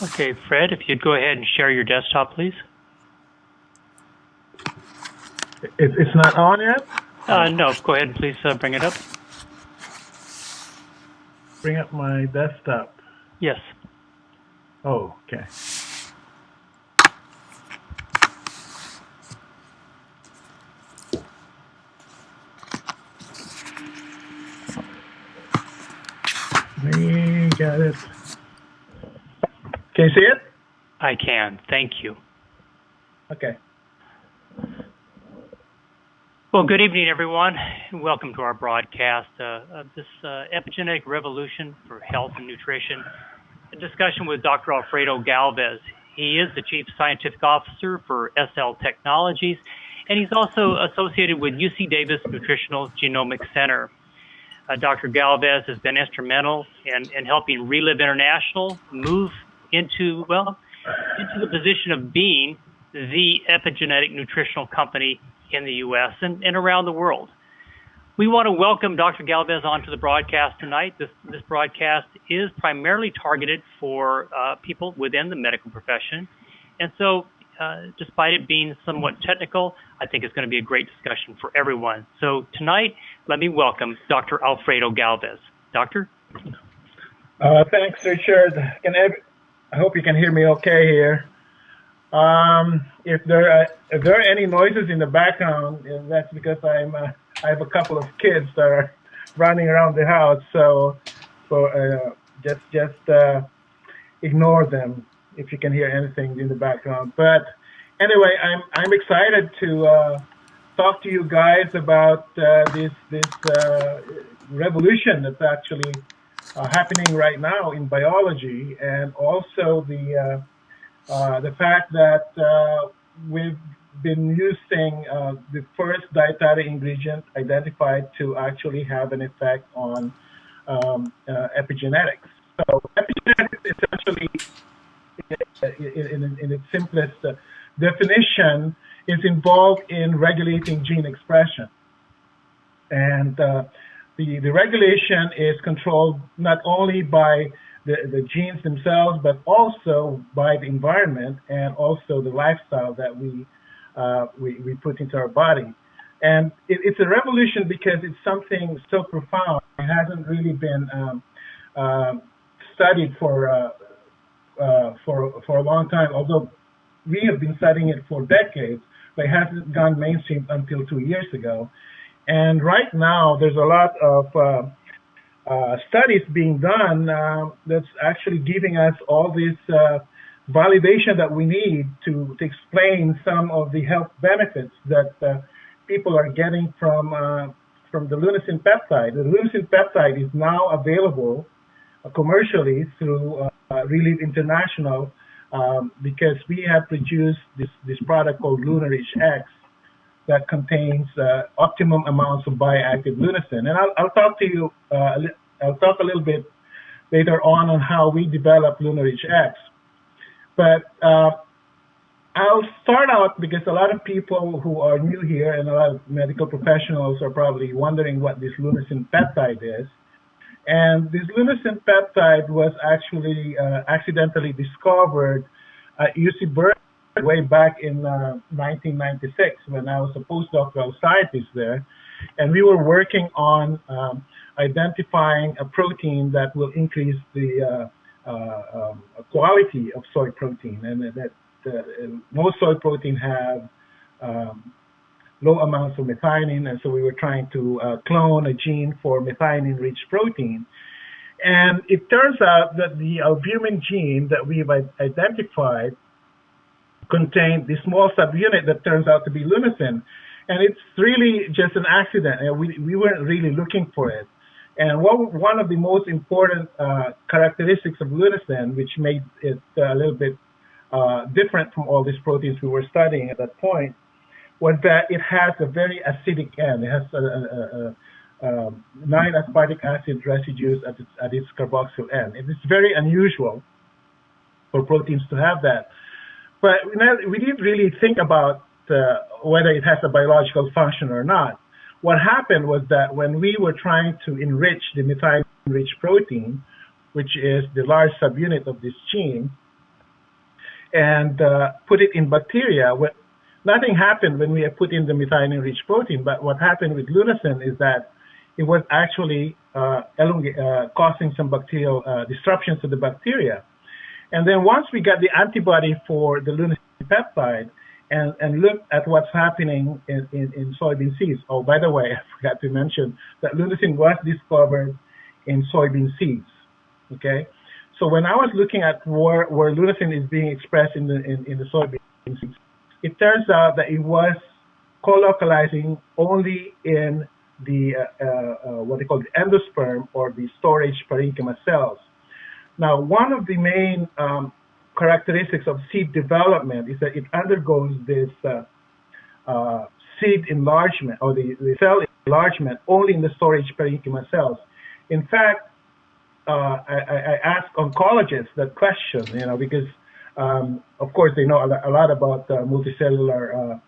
Okay, Fred, if you'd go ahead and share your desktop, please. It's not on yet? No, go ahead and please bring it up. Bring up my desktop. Yes. Oh, okay. We got it. Can you see it? I can. Thank you. Okay. Well, good evening, everyone. Welcome to our broadcast of this epigenetic revolution for health and nutrition, a discussion with Dr. Alfredo Galvez. He is the Chief Scientific Officer for SL Technologies, and he's also associated with UC Davis Nutritional Genomics Center. Dr. Galvez has been instrumental in helping Relive International move into the position of being the epigenetic nutritional company in the U.S. and around the world. We want to welcome Dr. Galvez onto the broadcast tonight. This broadcast is primarily targeted for people within the medical profession. And so despite it being somewhat technical, I think it's going to be a great discussion for everyone. So tonight, let me welcome Dr. Alfredo Galvez. Doctor? Thanks, Richard. I hope you can hear me okay here. If there are any noises in the background, that's because I have a couple of kids that are running around the house. So just ignore them if you can hear anything in the background. But anyway, I'm excited to talk to you guys about this revolution that's actually happening right now in biology, and also the fact that we've been using the first dietary ingredient identified to actually have an effect on epigenetics. So epigenetics essentially, in its simplest definition, is involved in regulating gene expression. And the regulation is controlled not only by the genes themselves, but also by the environment and also the lifestyle that we put into our body. And it's a revolution because it's something so profound. It hasn't really been studied for a long time, although we have been studying it for decades, but it hasn't gone mainstream until 2 years ago. And right now, there's a lot of studies being done that's actually giving us all this validation that we need to explain some of the health benefits that people are getting from the leucine peptide. The leucine peptide is now available commercially through Relive International because we have produced this product called LunarRich X that contains optimum amounts of bioactive leucine. And I'll talk to you, I'll talk a little bit later on how we develop LunarRich X. But I'll start out because a lot of people who are new here and a lot of medical professionals are probably wondering what this leucine peptide is. And this leucine peptide was actually accidentally discovered at UC Berkeley way back in 1996 when I was a postdoctoral scientist there. And we were working on identifying a protein that will increase the quality of soy protein. And that most soy protein have low amounts of methionine, and so we were trying to clone a gene for methionine-rich protein. And it turns out that the albumin gene that we've identified contained the small subunit that turns out to be leucine. And it's really just an accident. We weren't really looking for it. And one of the most important characteristics of leucine, which made it a little bit different from all these proteins we were studying at that point, was that it has a very acidic end. It has 9 aspartic acid residues at its carboxyl end. It is very unusual for proteins to have that. But we didn't really think about whether it has a biological function or not. What happened was that when we were trying to enrich the methionine-rich protein, which is the large subunit of this gene, and put it in bacteria. Nothing happened when we put in the methionine-rich protein, but what happened with lunasin is that it was actually causing some bacterial disruptions to the bacteria. And then once we got the antibody for the lunasin peptide and looked at what's happening in soybean seeds. Oh, by the way, I forgot to mention that lunasin was discovered in soybean seeds. Okay, so when I was looking at where lunasin is being expressed in the soybean seeds, it turns out that it was co-localizing only in the what they call the endosperm or the storage parenchyma cells. Now, one of the main characteristics of seed development is that it undergoes this seed enlargement or the cell enlargement only in the storage parenchyma cells. In fact, I ask oncologists that question, because of course they know a lot about multicellular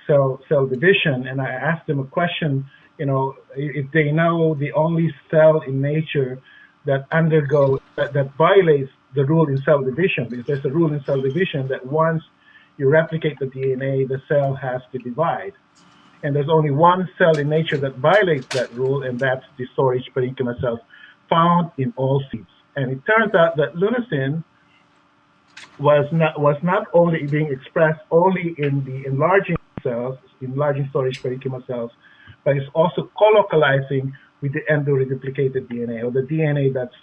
cell division, and I asked them a question, if they know the only cell in nature that that violates the rule in cell division, because there's a rule in cell division that once you replicate the DNA, the cell has to divide. And there's only one cell in nature that violates that rule, and that's the storage parenchyma cells found in all seeds. And it turns out that lunasin was not only being expressed only in the enlarging cells, enlarging storage parenchyma cells, but it's also co-localizing with the endo-reduplicated DNA, or the DNA that's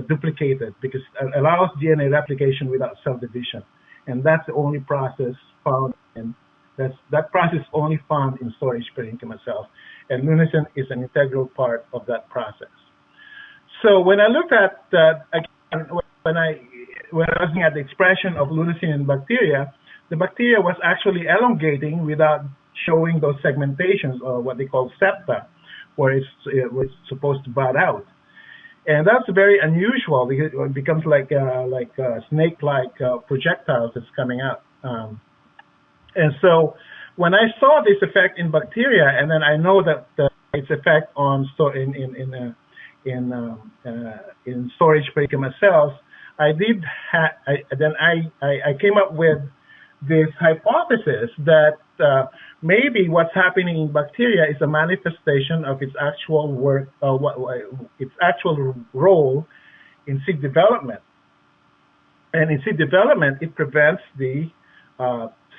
duplicated, because it allows DNA replication without cell division. And that's the only process found in, that process only found in storage parenchyma cells. And lunasin is an integral part of that process. So when I looked at that, again, when I was looking at the expression of lunasin in bacteria, the bacteria was actually elongating without showing those segmentations, or what they call septa, where it's supposed to bud out. And that's very unusual, because it becomes like snake-like projectiles that's coming out. And so when I saw this effect in bacteria, and then I know that its effect on in storage parenchyma cells, I came up with this hypothesis that maybe what's happening in bacteria is a manifestation of its actual work, its actual role in seed development. And in seed development, it prevents the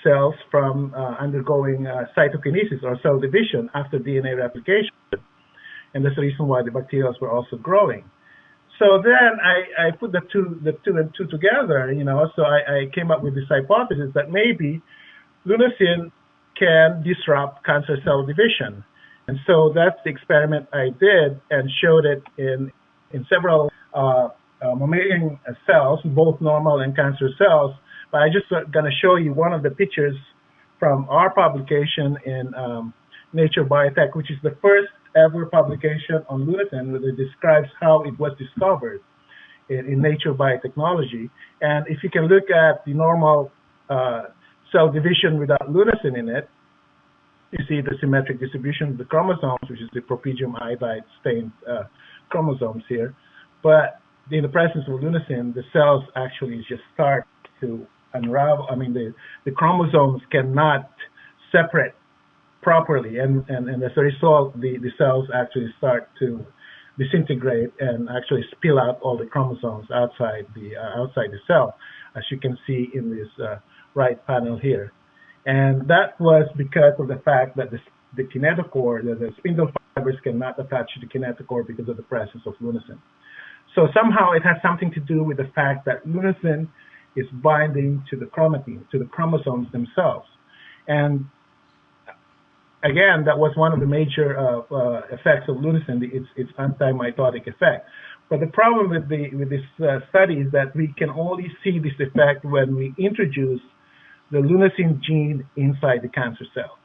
cells from undergoing cytokinesis or cell division after DNA replication. And that's the reason why the bacteria were also growing. So then I put the two and two together, so I came up with this hypothesis that maybe lunasin can disrupt cancer cell division. And so that's the experiment I did, and showed it in several mammalian cells, both normal and cancer cells. But I just going to show you one of the pictures from our publication in Nature Biotech, which is the first ever publication on lunasin, where it describes how it was discovered in Nature Biotechnology. And if you can look at the normal cell division without lunasin in it, you see the symmetric distribution of the chromosomes, which is the propidium iodide stained chromosomes here. But in the presence of lunasin, the cells actually just start to unravel. I mean, the chromosomes cannot separate properly, and as a result, the cells actually start to disintegrate and actually spill out all the chromosomes outside the cell, as you can see in this right panel here. And that was because of the fact that the kinetochore, the spindle fibers cannot attach to the kinetochore because of the presence of lunasin. So somehow it has something to do with the fact that lunasin is binding to the chromatin, to the chromosomes themselves. And again, that was one of the major effects of lunasin, its anti-mitotic effect. But the problem with this study is that we can only see this effect when we introduce the lunasin gene inside the cancer cell.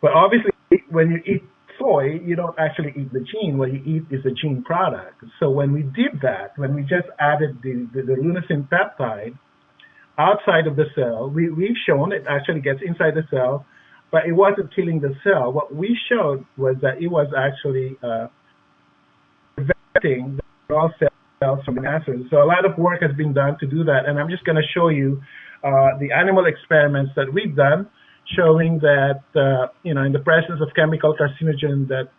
But obviously, when you eat soy, you don't actually eat the gene. What you eat is a gene product. So when we did that, when we just added the lunasin peptide outside of the cell, we've shown it actually gets inside the cell, but it wasn't killing the cell. What we showed was that it was actually preventing the cell cells from cancers. So a lot of work has been done to do that, and I'm just going to show you the animal experiments that we've done, showing that in the presence of chemical carcinogen that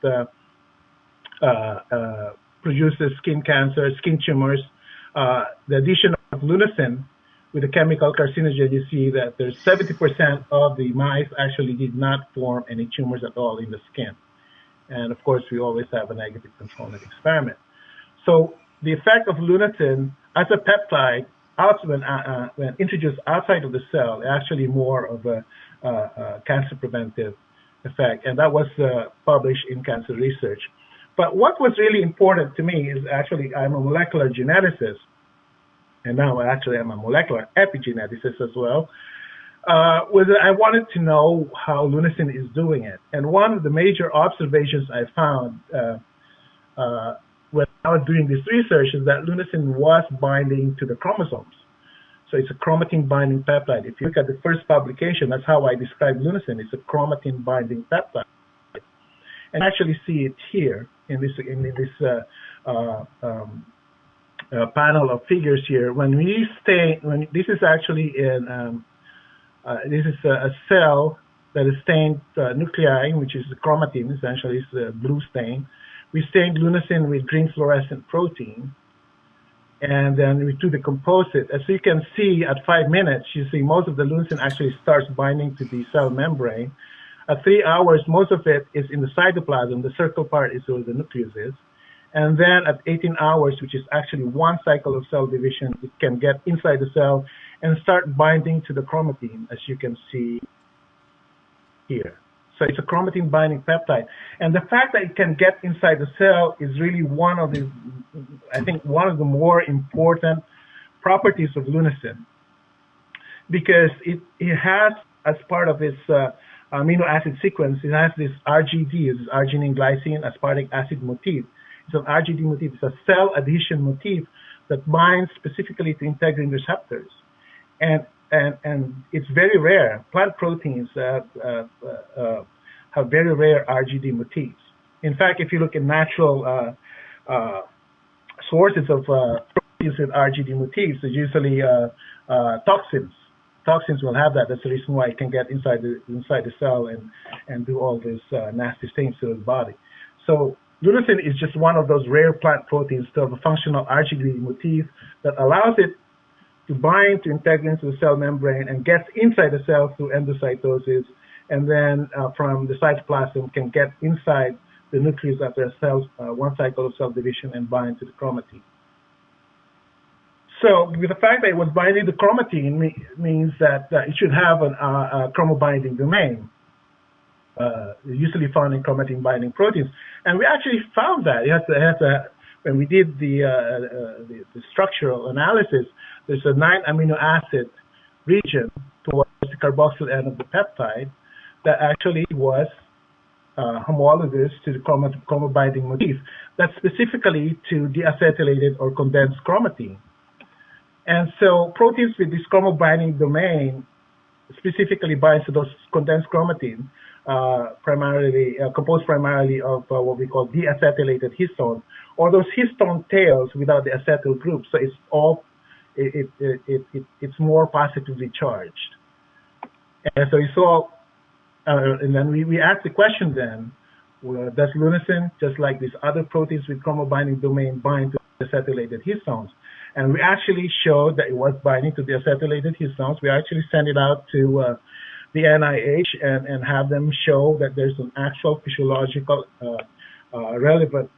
produces skin cancer, skin tumors, the addition of lunasin with the chemical carcinogen, you see that there's 70% of the mice actually did not form any tumors at all in the skin. And of course, we always have a negative control in the experiment. So the effect of lunasin as a peptide, when introduced outside of the cell, actually more of a cancer preventive effect. And that was published in Cancer Research. But what was really important to me is actually I'm a molecular geneticist, and now actually I'm a molecular epigeneticist as well. Was that I wanted to know how lunasin is doing it. And one of the major observations I found when I was doing this research is that lunasin was binding to the chromosomes. So it's a chromatin binding peptide. If you look at the first publication, that's how I describe lunasin. It's a chromatin binding peptide. And actually see it here in this panel of figures here. This is actually this is a cell that is stained nuclei, which is the chromatin, essentially it's a blue stain. We stained lunasin with green fluorescent protein, and then we decompose it. As you can see, at 5 minutes, you see most of the lunasin actually starts binding to the cell membrane. At 3 hours, most of it is in the cytoplasm. The circle part is where the nucleus is. And then at 18 hours, which is actually one cycle of cell division, it can get inside the cell and start binding to the chromatin, as you can see here. So it's a chromatin binding peptide. And the fact that it can get inside the cell is really one of the more important properties of lunasin, because it has, as part of its amino acid sequence, it has this RGD, this arginine glycine aspartic acid motif. It's an RGD motif. It's a cell adhesion motif that binds specifically to integrin receptors, and it's very rare. Plant proteins have very rare RGD motifs. In fact, if you look at natural sources of proteins with RGD motifs, it's usually toxins. Toxins will have that. That's the reason why it can get inside the cell and do all these nasty things to the body. So lunasin is just one of those rare plant proteins to have a functional RGD motif that allows it to bind to integrins to the cell membrane and gets inside the cell through endocytosis, and then from the cytoplasm can get inside the nucleus after one cycle of cell division and bind to the chromatin. So with the fact that it was binding the chromatin means that it should have a chromobinding domain, usually found in chromatin binding proteins. And we actually found that. When we did the structural analysis, there's a 9 amino acid region towards the carboxyl end of the peptide that actually was homologous to the chromobinding motif. That's specifically to deacetylated or condensed chromatin. And so proteins with this chromobinding domain specifically binds to those condensed chromatin, composed primarily of what we call deacetylated histone, or those histone tails without the acetyl group. So it's more positively charged. And so you saw, and then we asked the question then, does lunasin, just like these other proteins with chromobinding domain, bind to acetylated histones? And we actually showed that it was binding to the acetylated histones. We actually sent it out to the NIH and have them show that there's an actual physiological relevant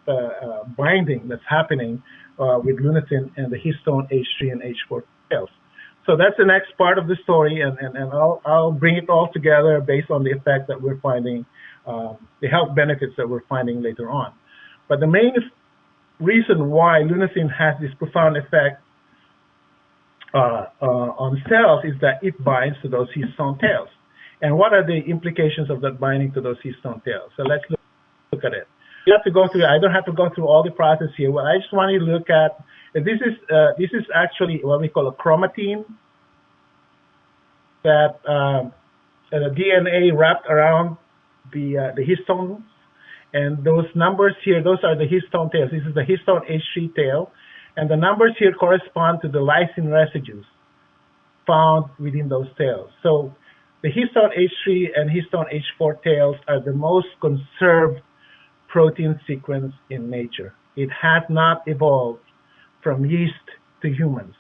binding that's happening with lunasin and the histone H3 and H4 tails. So that's the next part of the story, and I'll bring it all together based on the effect that we're finding, the health benefits that we're finding later on. But the main reason why lunasin has this profound effect on cells is that it binds to those histone tails. And what are the implications of that binding to those histone tails? So let's look at it. You have to go through. I don't have to go through all the process here. What I just want you to look at, this is actually what we call a chromatin that the DNA wrapped around the histones. And those numbers here, those are the histone tails. This is the histone H3 tail. And the numbers here correspond to the lysine residues found within those tails. So the histone H3 and histone H4 tails are the most conserved protein sequence in nature. It has not evolved from yeast to humans.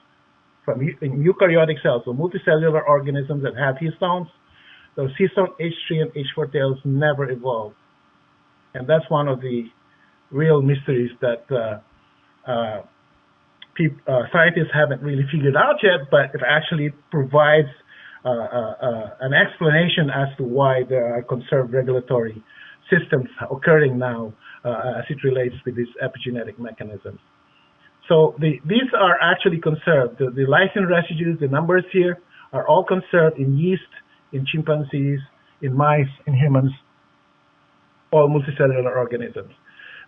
From in eukaryotic cells, so multicellular organisms that have histones, those histone H3 and H4 tails never evolved. And that's one of the real mysteries that scientists haven't really figured out yet, but it actually provides an explanation as to why there are conserved regulatory systems occurring now as it relates to these epigenetic mechanisms. So these are actually conserved. The lysine residues, the numbers here, are all conserved in yeast, in chimpanzees, in mice, in humans, all multicellular organisms.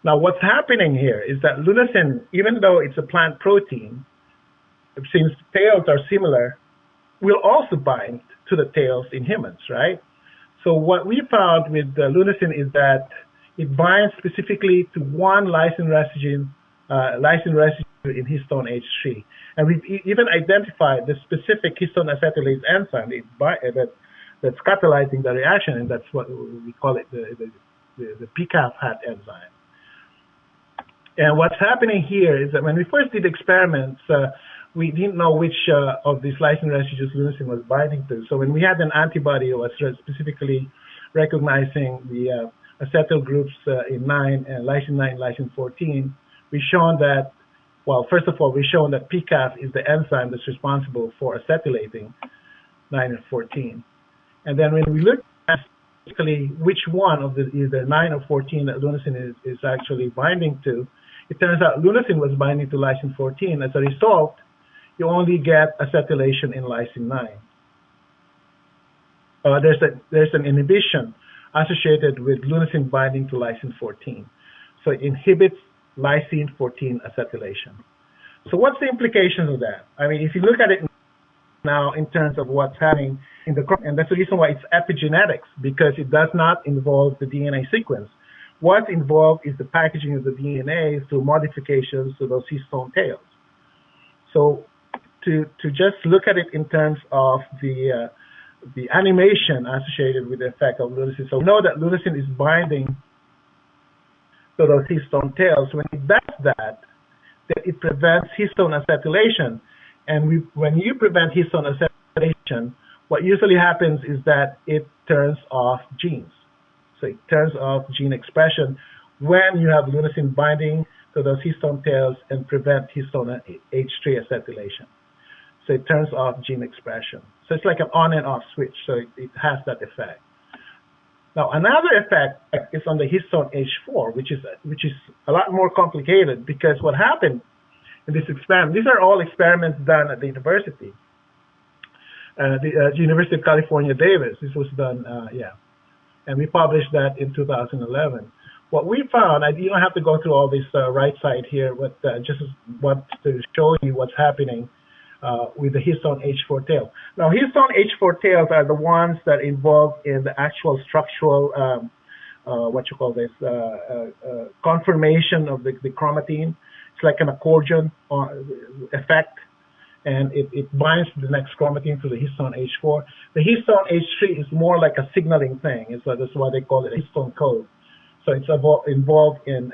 Now, what's happening here is that leucine, even though it's a plant protein, since tails are similar, will also bind to the tails in humans, right? So what we found with leucine is that it binds specifically to one lysine residue in histone H3. And we've even identified the specific histone acetylase enzyme that's catalyzing the reaction, and that's what we call it, the PCAF hat enzyme. And what's happening here is that when we first did experiments, we didn't know which of these lysine residues leucine was binding to. So when we had an antibody that was specifically recognizing the acetyl groups in 9 and lysine 9, lysine 14, we shown that, well, first of all, we shown that PCAF is the enzyme that's responsible for acetylating 9 and 14. And then when we looked at specifically which one of the either 9 or 14 that leucine is actually binding to, it turns out leucine was binding to lysine 14. As a result, you only get acetylation in lysine 9. There's an inhibition associated with leucine binding to lysine 14. So it inhibits lysine 14 acetylation. So what's the implications of that? I mean, if you look at it now in terms of what's happening in the crop, and that's the reason why it's epigenetics, because it does not involve the DNA sequence. What's involved is the packaging of the DNA through modifications to those histone tails. So to just look at it in terms of the animation associated with the effect of leucine. So we know that leucine is binding to those histone tails. When it does that, then it prevents histone acetylation. And when you prevent histone acetylation, what usually happens is that it turns off genes. So it turns off gene expression when you have leucine binding to those histone tails and prevent histone H3 acetylation. So it turns off gene expression. So it's like an on and off switch. So it has that effect. Now, another effect is on the histone H4, which is a lot more complicated, because what happened in this experiment, these are all experiments done at the university, the University of California, Davis. This was done, and we published that in 2011. What we found, you don't have to go through all this right side here, but just want to show you what's happening with the histone H4 tail. Now, histone H4 tails are the ones that involve in the actual structural, conformation of the chromatin. It's like an accordion effect, and it binds to the next chromatin through the histone H4. The histone H3 is more like a signaling thing. That's why they call it a histone code. So it's involved in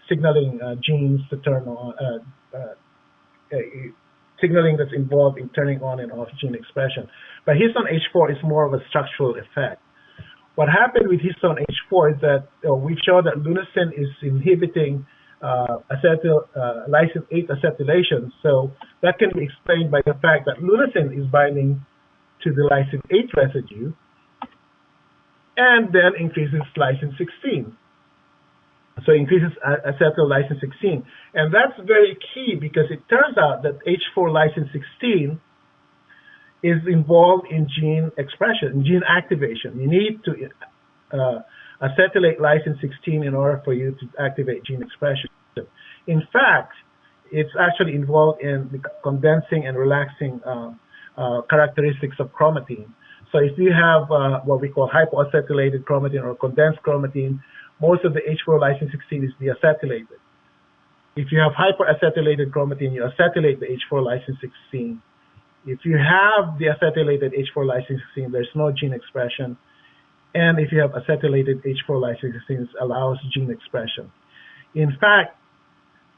signaling genes to turn on, signaling that's involved in turning on and off gene expression. But histone H4 is more of a structural effect. What happened with histone H4 is that we show that leucine is inhibiting lysine 8 acetylation. So that can be explained by the fact that leucine is binding to the lysine 8 residue and then increases lysine 16. So it increases acetyl lysine 16. And that's very key, because it turns out that H4 lysine 16 is involved in gene expression, in gene activation. You need to acetylate lysine 16 in order for you to activate gene expression. In fact, it's actually involved in the condensing and relaxing characteristics of chromatin. So if you have what we call hypoacetylated chromatin or condensed chromatin, most of the H4 lysine 16 is deacetylated. If you have hyperacetylated chromatin, you acetylate the H4 lysine 16. If you have the acetylated H4 lysine 16, there's no gene expression. And if you have acetylated H4 lysine 16, it allows gene expression. In fact,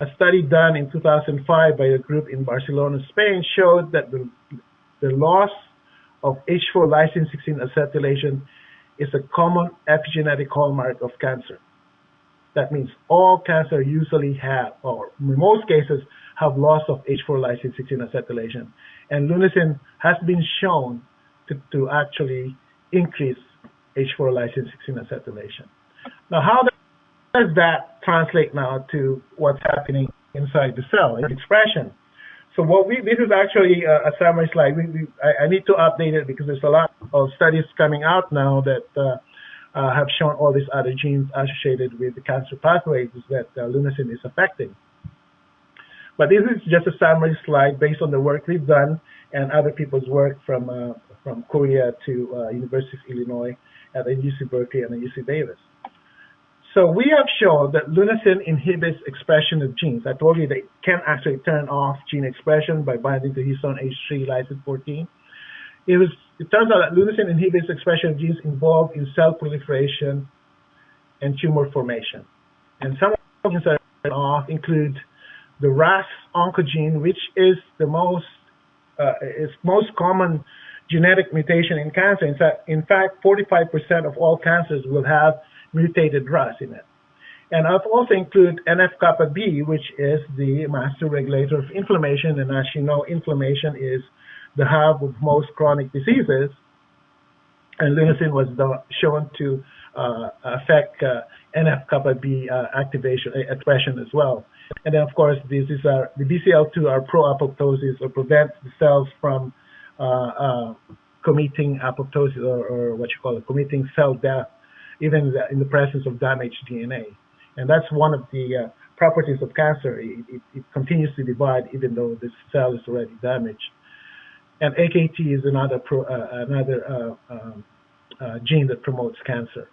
a study done in 2005 by a group in Barcelona, Spain, showed that the loss of H4 lysine 16 acetylation is a common epigenetic hallmark of cancer. That means all cancer usually have, or in most cases, have loss of H4 lysine 16 acetylation. And lunasin has been shown to actually increase H4 lysine 16 acetylation. Now, how does that translate now to what's happening inside the cell, its expression? So this is actually a summary slide. I need to update it because there's a lot of studies coming out now that have shown all these other genes associated with the cancer pathways that lunasin is affecting. But this is just a summary slide based on the work we've done and other people's work from Korea to University of Illinois at UC Berkeley and UC Davis. So we have shown that lunasin inhibits expression of genes. I told you that it can actually turn off gene expression by binding to histone H3 lysine 14. It turns out that lunasin inhibits expression of genes involved in cell proliferation and tumor formation. And some of the genes that are off include the RAS oncogene, which is the most common genetic mutation in cancer. In fact, 45% of all cancers will have mutated RAS in it. And I've also included NF-kappa B, which is the master regulator of inflammation. And as you know, inflammation is the hub of most chronic diseases. And lunasin was shown to affect NF-kappa B activation expression as well. And then, of course, the BCL2 are pro-apoptosis, or prevent the cells from committing apoptosis, or what you call it, committing cell death, even in the presence of damaged DNA. And that's one of the properties of cancer. It continues to divide even though the cell is already damaged. And AKT is another gene that promotes cancer.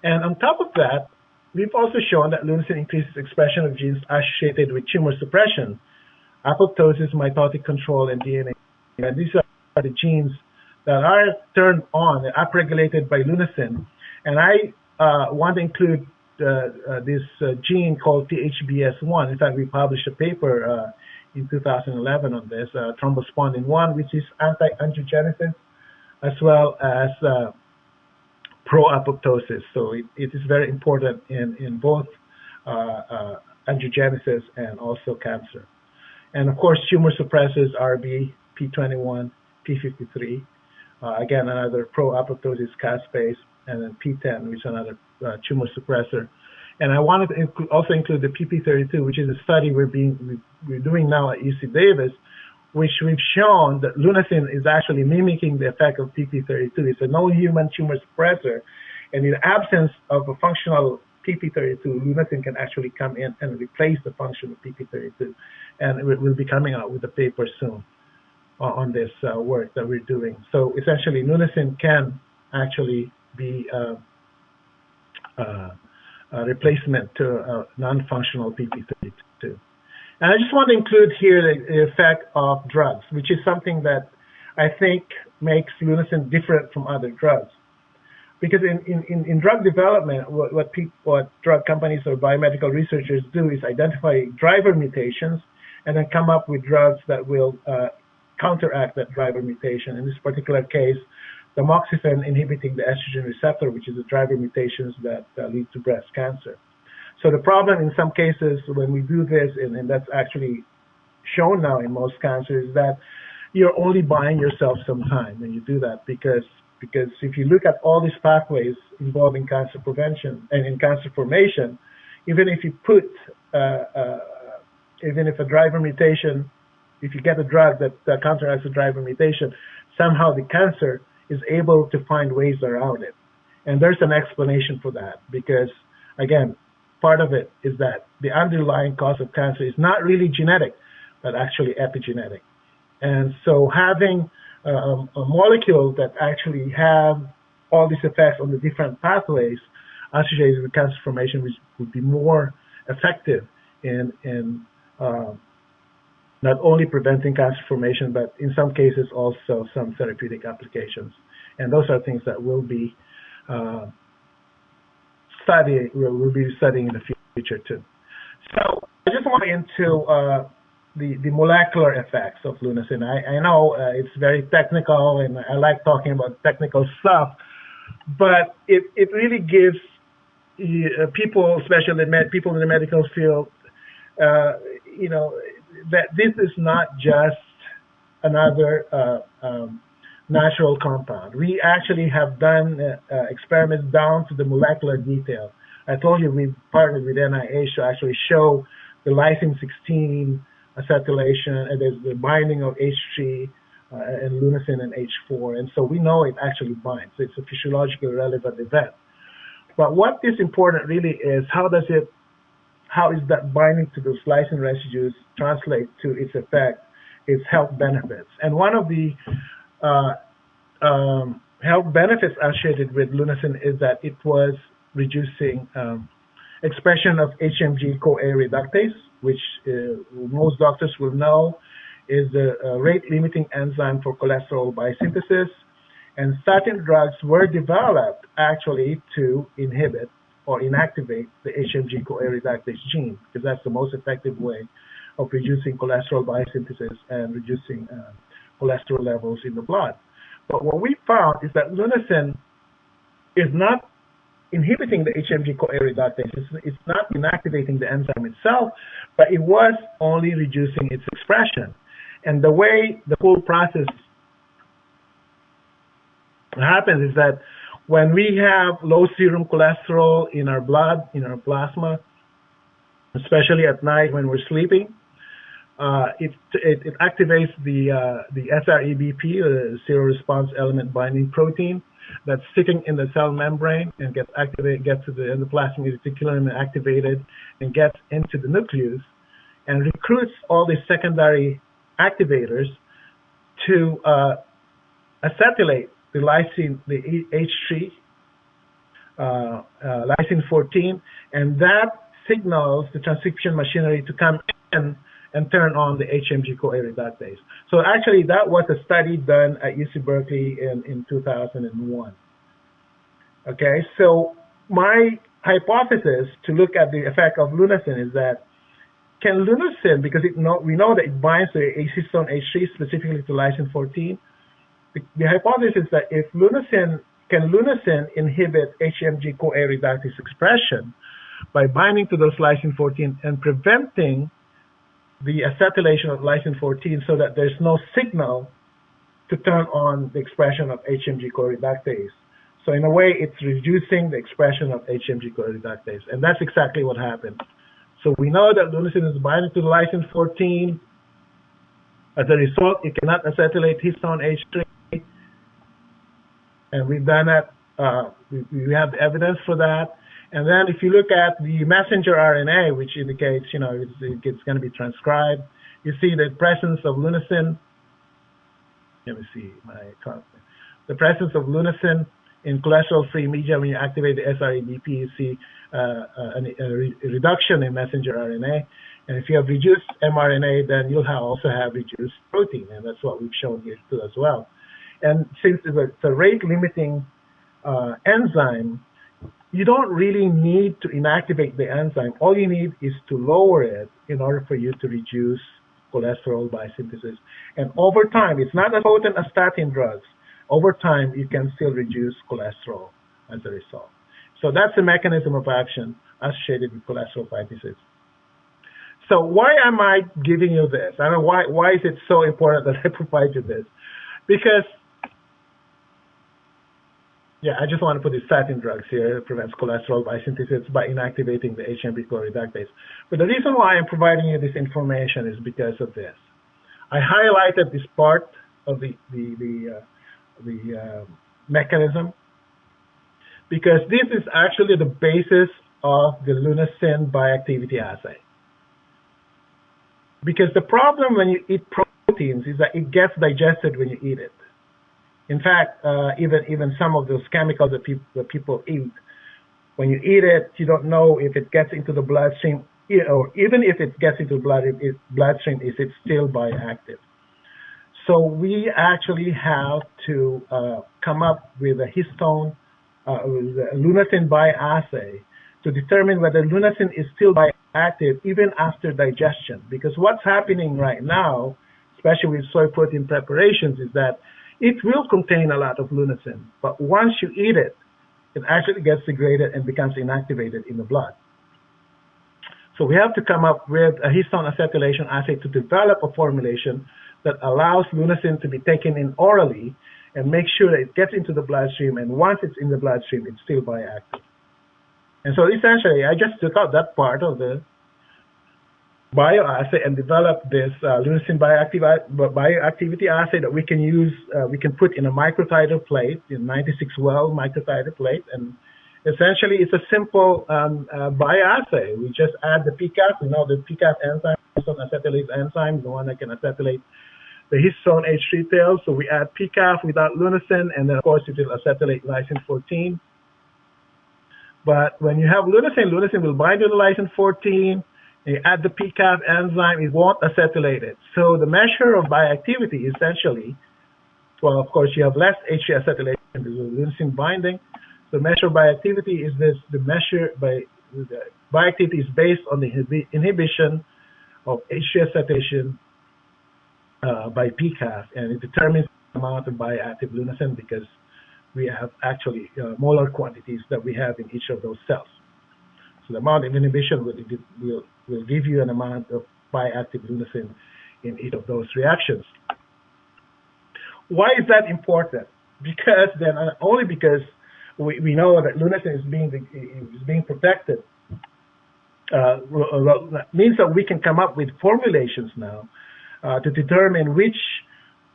And on top of that, we've also shown that lunasin increases expression of genes associated with tumor suppression, apoptosis, mitotic control, and DNA. And these are the genes that are turned on and upregulated by lunasin. And I want to include this gene called THBS1. In fact, we published a paper in 2011 on this, thrombospondin 1, which is anti-angiogenesis, as well as pro-apoptosis. So it is very important in both angiogenesis and also cancer. And of course, tumor suppressors RB, P21, P53. Again, another pro-apoptosis caspase, and then P10, which is another tumor suppressor. And I wanted to also include the PP32, which is a study we're doing now at UC Davis, which we've shown that lunasin is actually mimicking the effect of PP32. It's a non-human tumor suppressor, and in the absence of a functional PP32, lunasin can actually come in and replace the function of PP32. And we'll be coming out with a paper soon on this work that we're doing. So essentially, lunasin can actually be a replacement to a non-functional PP32. And I just want to include here the effect of drugs, which is something that I think makes lunasin different from other drugs. Because in drug development, what drug companies or biomedical researchers do is identify driver mutations and then come up with drugs that will counteract that driver mutation. In this particular case, tamoxifen inhibiting the estrogen receptor, which is the driver mutations that lead to breast cancer. So the problem in some cases when we do this, and that's actually shown now in most cancers, is that you're only buying yourself some time when you do that, because if you look at all these pathways involving cancer prevention and in cancer formation, even if you put, even if a driver mutation, if you get a drug that counteracts the driver mutation, somehow the cancer is able to find ways around it. And there's an explanation for that, because, again, part of it is that the underlying cause of cancer is not really genetic, but actually epigenetic. And so having a molecule that actually have all these effects on the different pathways associated with cancer formation, which would be more effective in not only preventing cancer formation, but in some cases also some therapeutic applications. And those are things that uh, we'll be studying in the future too. So I just want to get into the molecular effects of lunasin. I know it's very technical, and I like talking about technical stuff, but it really gives people, especially people in the medical field, you know, that this is not just another natural compound. We actually have done experiments down to the molecular detail. I told you we partnered with NIH to actually show the lysine 16 acetylation and there's the binding of H3 and lunasin and H4, and so we know it actually binds. It's a physiologically relevant event. But what is important really is how is that binding to those lysine residues translate to its effect, its health benefits. And one of the health benefits associated with lunasin is that it was reducing expression of HMG-CoA reductase, which most doctors will know is the rate-limiting enzyme for cholesterol biosynthesis. And statin drugs were developed actually to inhibit or inactivate the HMG-CoA reductase gene, because that's the most effective way of reducing cholesterol biosynthesis and reducing cholesterol levels in the blood. But what we found is that lunasin is not inhibiting the HMG-CoA reductase. It's not inactivating the enzyme itself, but it was only reducing its expression. And the way the whole process happens is that when we have low serum cholesterol in our blood, in our plasma, especially at night when we're sleeping, it activates the SREBP, the serial response element binding protein, that's sitting in the cell membrane and gets to the endoplasmic reticulum and activated and gets into the nucleus and recruits all these secondary activators to acetylate the lysine, the H3, lysine 14, and that signals the transcription machinery to come in and turn on the HMG-CoA reductase. So actually, that was a study done at UC Berkeley in 2001. Okay, so my hypothesis to look at the effect of lunasin is that can lunasin, because we know that it binds to histone H3, specifically to lysine 14, the hypothesis is that if lunasin inhibit HMG-CoA reductase expression by binding to those lysine 14 and preventing the acetylation of lysine 14 so that there's no signal to turn on the expression of HMG-CoA reductase. So in a way, it's reducing the expression of HMG-CoA reductase, and that's exactly what happened. So we know that lunasin is binding to the lysine 14. As a result, it cannot acetylate histone H3, and we've done that. We have evidence for that. And then if you look at the messenger RNA, which indicates, it's going to be transcribed, you see the presence of lunasin. Let me see the presence of lunasin in cholesterol-free media. When you activate the SREBP, you see a reduction in messenger RNA. And if you have reduced mRNA, then you'll also have reduced protein, and that's what we've shown here too as well. And since it's a rate-limiting enzyme, you don't really need to inactivate the enzyme. All you need is to lower it in order for you to reduce cholesterol biosynthesis. And over time, it's not as potent as statin drugs. Over time, you can still reduce cholesterol as a result. So that's the mechanism of action associated with cholesterol synthesis. So why am I giving you this? I don't know why is it so important that I provide you this? Because I just want to put the statin drugs here. It prevents cholesterol biosynthesis by inactivating the HMG-CoA reductase. But the reason why I'm providing you this information is because of this. I highlighted this part of the mechanism because this is actually the basis of the lunasin bioactivity assay. Because the problem when you eat proteins is that it gets digested when you eat it. In fact, even some of those chemicals that people eat, when you eat it, you don't know if it gets into the bloodstream or even if it gets into bloodstream, is it still bioactive? So we actually have to come up with a histone, with a lunasin bioassay to determine whether lunasin is still bioactive even after digestion. Because what's happening right now, especially with soy protein preparations, is that it will contain a lot of lunasin, but once you eat it, it actually gets degraded and becomes inactivated in the blood. So we have to come up with a histone acetylation assay to develop a formulation that allows lunasin to be taken in orally and make sure that it gets into the bloodstream, and once it's in the bloodstream, it's still bioactive. And so essentially, I just took out that part of the bioassay and developed this lunasin bioactivity assay that we can use, we can put in a microtiter plate, in 96 well microtiter plate, and essentially it's a simple bioassay. We just add the PCAF, we know the PCAF enzyme, histone acetylase enzyme, the one that can acetylate the histone H3 tails. So we add PCAF without lunasin, and then of course it will acetylate lysine 14. But when you have lunasin, lunasin will bind to the lysine 14. And you add the PCAF enzyme, it won't acetylate it. So the measure of bioactivity essentially, well, of course, you have less H3 acetylation because of lunasin binding. The measure of bioactivity is this: the measure by the bioactivity is based on the inhibition of H3 acetylation by PCAF, and it determines the amount of bioactive lunasin because we have actually molar quantities that we have in each of those cells. So the amount of inhibition will give you an amount of bioactive lunasin in each of those reactions. Why is that important? Because then, only because we know that lunasin is being protected. Well, that means that we can come up with formulations now to determine which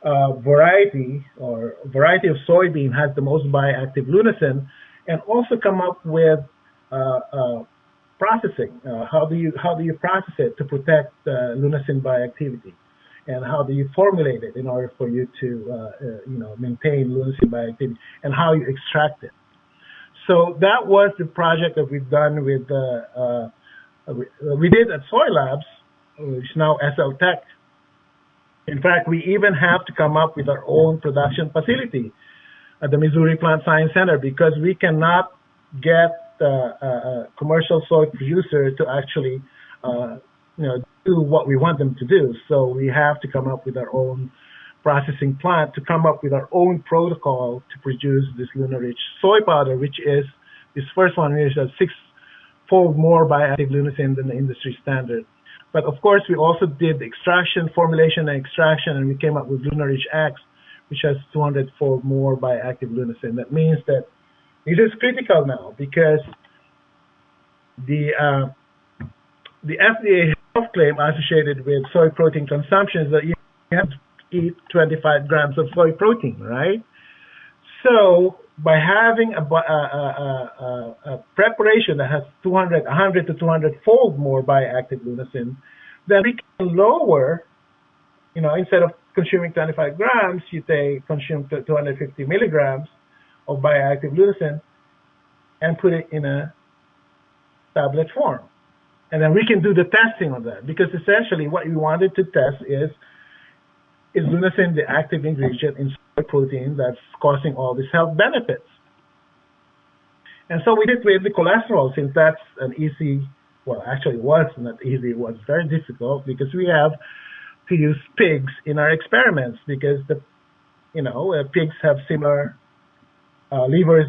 variety of soybean has the most bioactive lunasin, and also come up with processing. How do you process it to protect lunasin bioactivity, and how do you formulate it in order for you to maintain lunasin bioactivity, and how you extract it. So that was the project that we've done with we did at Soy Labs, which is now SL Tech. In fact, we even have to come up with our own production facility at the Missouri Plant Science Center because we cannot get a commercial soy producer to actually do what we want them to do. So we have to come up with our own processing plant to come up with our own protocol to produce this Luna-Rich soy powder, which is, this first one is a 6-fold more bioactive lunasin than the industry standard. But of course, we also did the extraction, formulation, and extraction, and we came up with Luna-Rich X, which has 200-fold more bioactive lunasin. That means that it is critical now because the FDA health claim associated with soy protein consumption is that you have to eat 25 grams of soy protein, right? So by having a preparation that has 100 to 200-fold more bioactive lunasin, then we can lower, instead of consuming 25 grams, you consume 250 milligrams of bioactive lunasin and put it in a tablet form. And then we can do the testing on that, because essentially what we wanted to test is lunasin the active ingredient in soy protein that's causing all these health benefits? And so we did with the cholesterol, since that's an easy, well, actually it was not easy, it was very difficult because we have to use pigs in our experiments because pigs have similar livers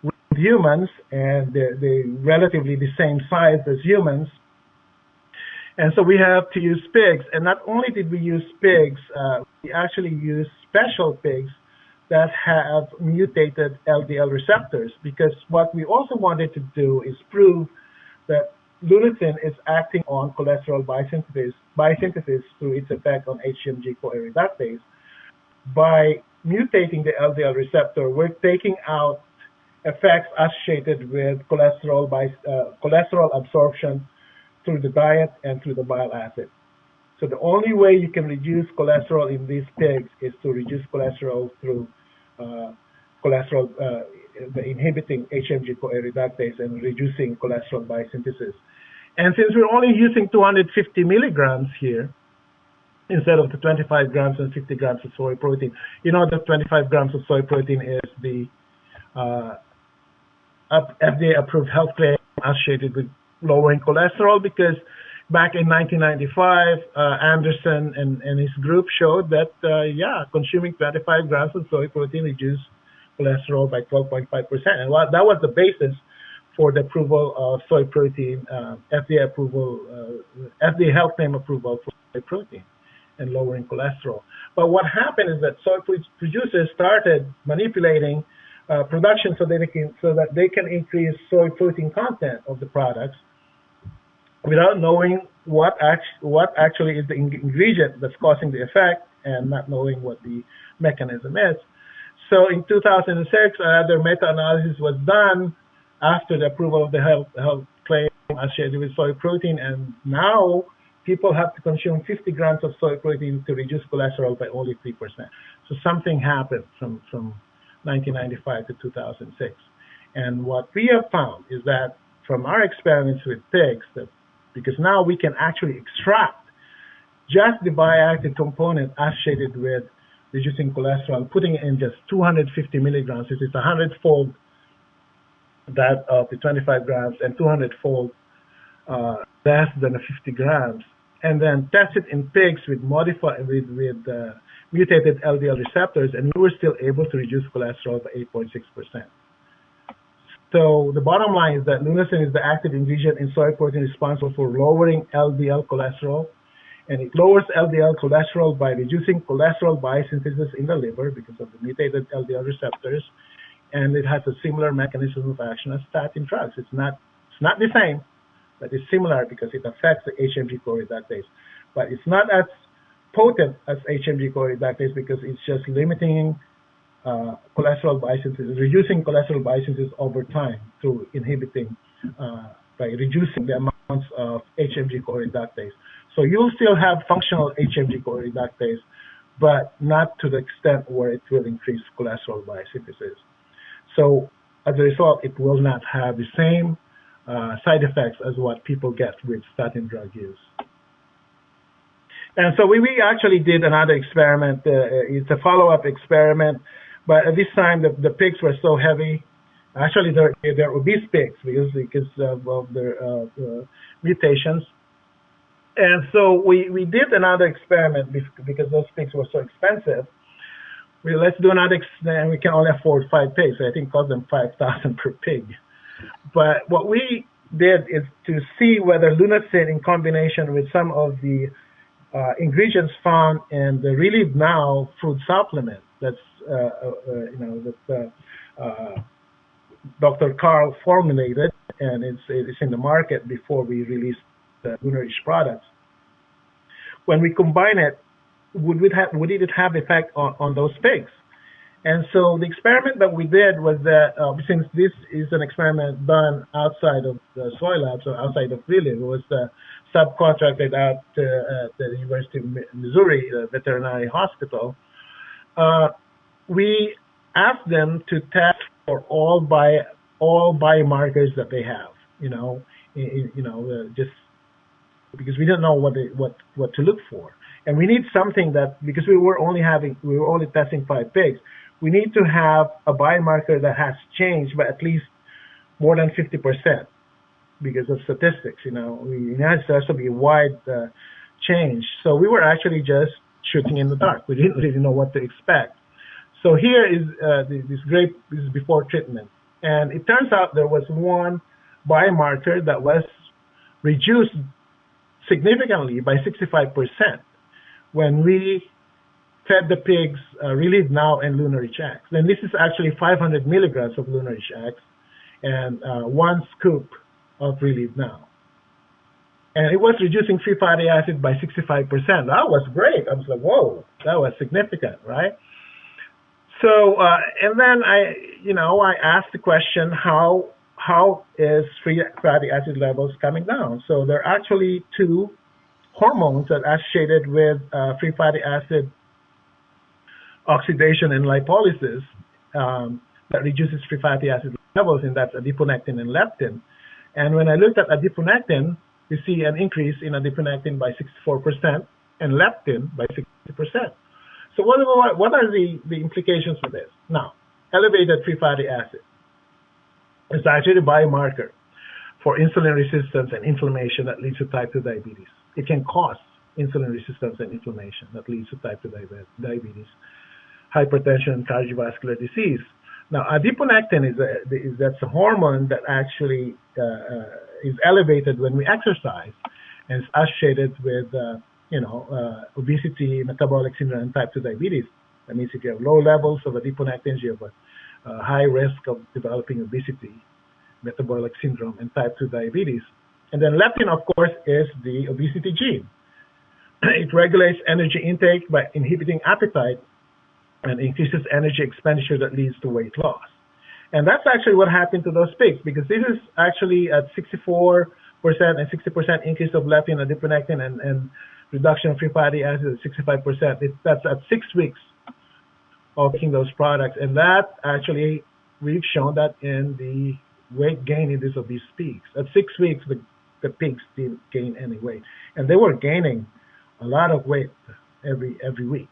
with humans, and they're relatively the same size as humans. And so we have to use pigs. And not only did we use pigs, we actually used special pigs that have mutated LDL receptors, because what we also wanted to do is prove that lunasin is acting on cholesterol biosynthesis through its effect on HMG-CoA reductase. By mutating the LDL receptor, we're taking out effects associated with cholesterol absorption through the diet and through the bile acid. So the only way you can reduce cholesterol in these pigs is to reduce cholesterol through inhibiting HMG-CoA reductase and reducing cholesterol biosynthesis. And since we're only using 250 milligrams here, instead of the 25 grams and 50 grams of soy protein, you know that 25 grams of soy protein is the uh, FDA-approved health claim associated with lowering cholesterol, because back in 1995, Anderson and his group showed that, consuming 25 grams of soy protein reduced cholesterol by 12.5%. And that was the basis for the approval of soy protein, FDA health claim approval for soy protein and lowering cholesterol. But what happened is that soy producers started manipulating production so that they can increase soy protein content of the products without knowing what actually is the ingredient that's causing the effect, and not knowing what the mechanism is. So in 2006, another meta-analysis was done after the approval of the health claim associated with soy protein, and now people have to consume 50 grams of soy protein to reduce cholesterol by only 3%. So something happened from 1995 to 2006. And what we have found is that from our experiments with pigs, because now we can actually extract just the bioactive component associated with reducing cholesterol, putting it in just 250 milligrams, which is 100-fold that of the 25 grams and 200-fold less than the 50 grams, and then test it in pigs with mutated LDL receptors, and we were still able to reduce cholesterol by 8.6%. So the bottom line is that lunasin is the active ingredient in soy protein responsible for lowering LDL cholesterol, and it lowers LDL cholesterol by reducing cholesterol biosynthesis in the liver because of the mutated LDL receptors, and it has a similar mechanism of action as statin drugs. It's not the same, but it's similar because it affects the HMG-CoA reductase. But it's not as potent as HMG-CoA reductase because it's just limiting cholesterol biosynthesis, reducing cholesterol biosynthesis over time through inhibiting, by reducing the amounts of HMG-CoA reductase. So you'll still have functional HMG-CoA reductase, but not to the extent where it will increase cholesterol biosynthesis. So as a result, it will not have the same side effects as what people get with statin drug use. And so we actually did another experiment. It's a follow-up experiment, but at this time the pigs were so heavy. Actually, they're obese pigs because of their mutations. And so we did another experiment because those pigs were so expensive. Let's do another experiment. We can only afford 5 pigs. So I think it cost them $5,000 per pig. But what we did is to see whether lunasin, in combination with some of the ingredients found in the Relieve Now food supplement that's Dr. Carl formulated, and it's in the market before we released the Lunarish products. When we combine it, would it have effect on those pigs? And so the experiment that we did was that, since this is an experiment done outside of the soy lab, so outside of Relieve, it was subcontracted out at the University of Missouri Veterinary Hospital. We asked them to test for all biomarkers that they have, just because we didn't know what to look for, and we need something that, because we were only testing 5 pigs, we need to have a biomarker that has changed by at least more than 50% because of statistics. It has to be a wide change. So we were actually just shooting in the dark. We didn't really know what to expect. So here is this is before treatment, and it turns out there was one biomarker that was reduced significantly by 65% when we fed the pigs Relieve Now and Lunarish X. And this is actually 500 milligrams of Lunarish X and 1 scoop of Relieve Now. And it was reducing free fatty acid by 65%. That was great. I was like, whoa, that was significant, right? So, and then I asked the question, how is free fatty acid levels coming down? So there are actually 2 hormones that are associated with free fatty acid oxidation and lipolysis that reduces free fatty acid levels, and that's adiponectin and leptin. And when I looked at adiponectin, we see an increase in adiponectin by 64% and leptin by 60%. So what are the implications for this? Now, elevated free fatty acid is actually a biomarker for insulin resistance and inflammation that leads to type 2 diabetes. It can cause insulin resistance and inflammation that leads to type 2 diabetes, hypertension, and cardiovascular disease. Now, adiponectin that's a hormone that actually is elevated when we exercise and is associated with obesity, metabolic syndrome, and type 2 diabetes. That means if you have low levels of adiponectin, you have a high risk of developing obesity, metabolic syndrome, and type 2 diabetes. And then leptin, of course, is the obesity gene. It regulates energy intake by inhibiting appetite and increases energy expenditure that leads to weight loss. And that's actually what happened to those pigs, because this is actually at 64% and 60% increase of leptin, adiponectin, and reduction of free fatty acids at 65%. That's at 6 weeks of taking those products. And that actually, we've shown that in the weight gain in these obese pigs. At 6 weeks, the pigs didn't gain any weight. And they were gaining a lot of weight every week.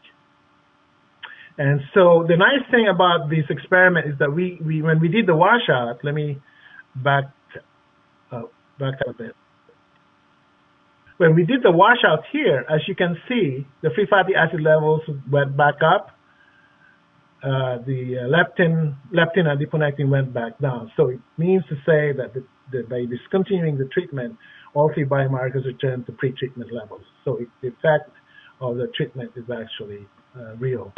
And so the nice thing about this experiment is that we when we did the washout, let me back up a bit. When we did the washout here, as you can see, the free fatty acid levels went back up. The leptin and adiponectin went back down. So it means to say that by discontinuing the treatment, all three biomarkers return to pre-treatment levels. So the effect of the treatment is actually real.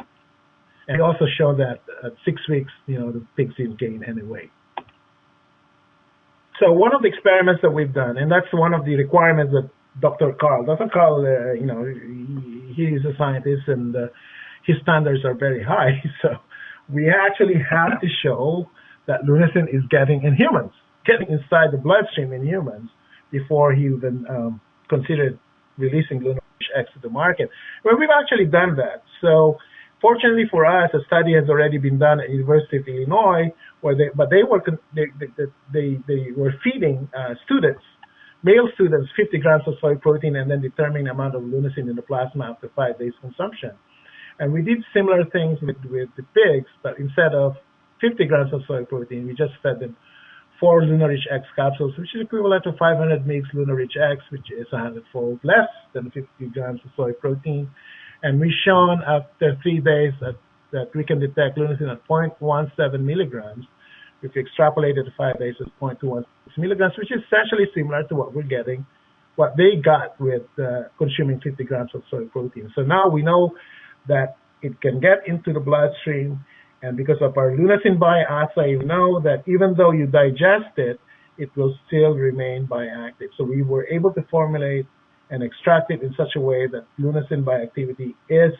And we also show that at 6 weeks, the pigs didn't gain any weight. So one of the experiments that we've done, and that's one of the requirements that Dr. Carl, he is a scientist and his standards are very high. So we actually have to show that lunasin is getting inside the bloodstream in humans before he even considered releasing Lunarich X to the market. Well, we've actually done that. So fortunately for us, a study has already been done at University of Illinois, where they were feeding students, male students, 50 grams of soy protein and then determining the amount of lunasin in the plasma after 5 days consumption. And we did similar things with the pigs, but instead of 50 grams of soy protein, we just fed them 4 Lunarich X capsules, which is equivalent to 500 mg Lunarich X, which is 100-fold less than 50 grams of soy protein. And we've shown after 3 days that we can detect lunasin at 0.17 milligrams. If you extrapolate it to 5 days, it's 0.216 milligrams, which is essentially similar to what they got with consuming 50 grams of soy protein. So now we know that it can get into the bloodstream, and because of our lunasin bioassay, we know that even though you digest it, it will still remain bioactive. So we were able to formulate and extract it in such a way that lunasin bioactivity is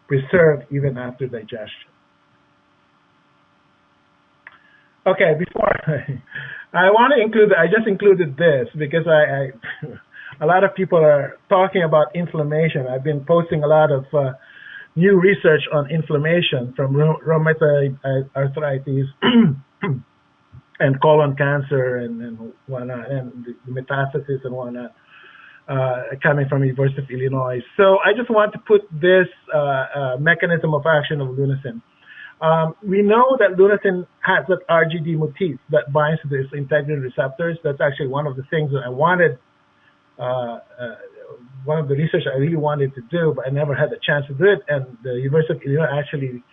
preserved even after digestion. Okay, before I just included this because a lot of people are talking about inflammation. I've been posting a lot of new research on inflammation from rheumatoid arthritis and colon cancer and whatnot, and the metastasis and whatnot coming from University of Illinois. So I just want to put this mechanism of action of lunasin. We know that lunasin has that RGD motif that binds to these integrin receptors. That's actually one of the things that I wanted, one of the research I really wanted to do, but I never had the chance to do it. And the University of Illinois actually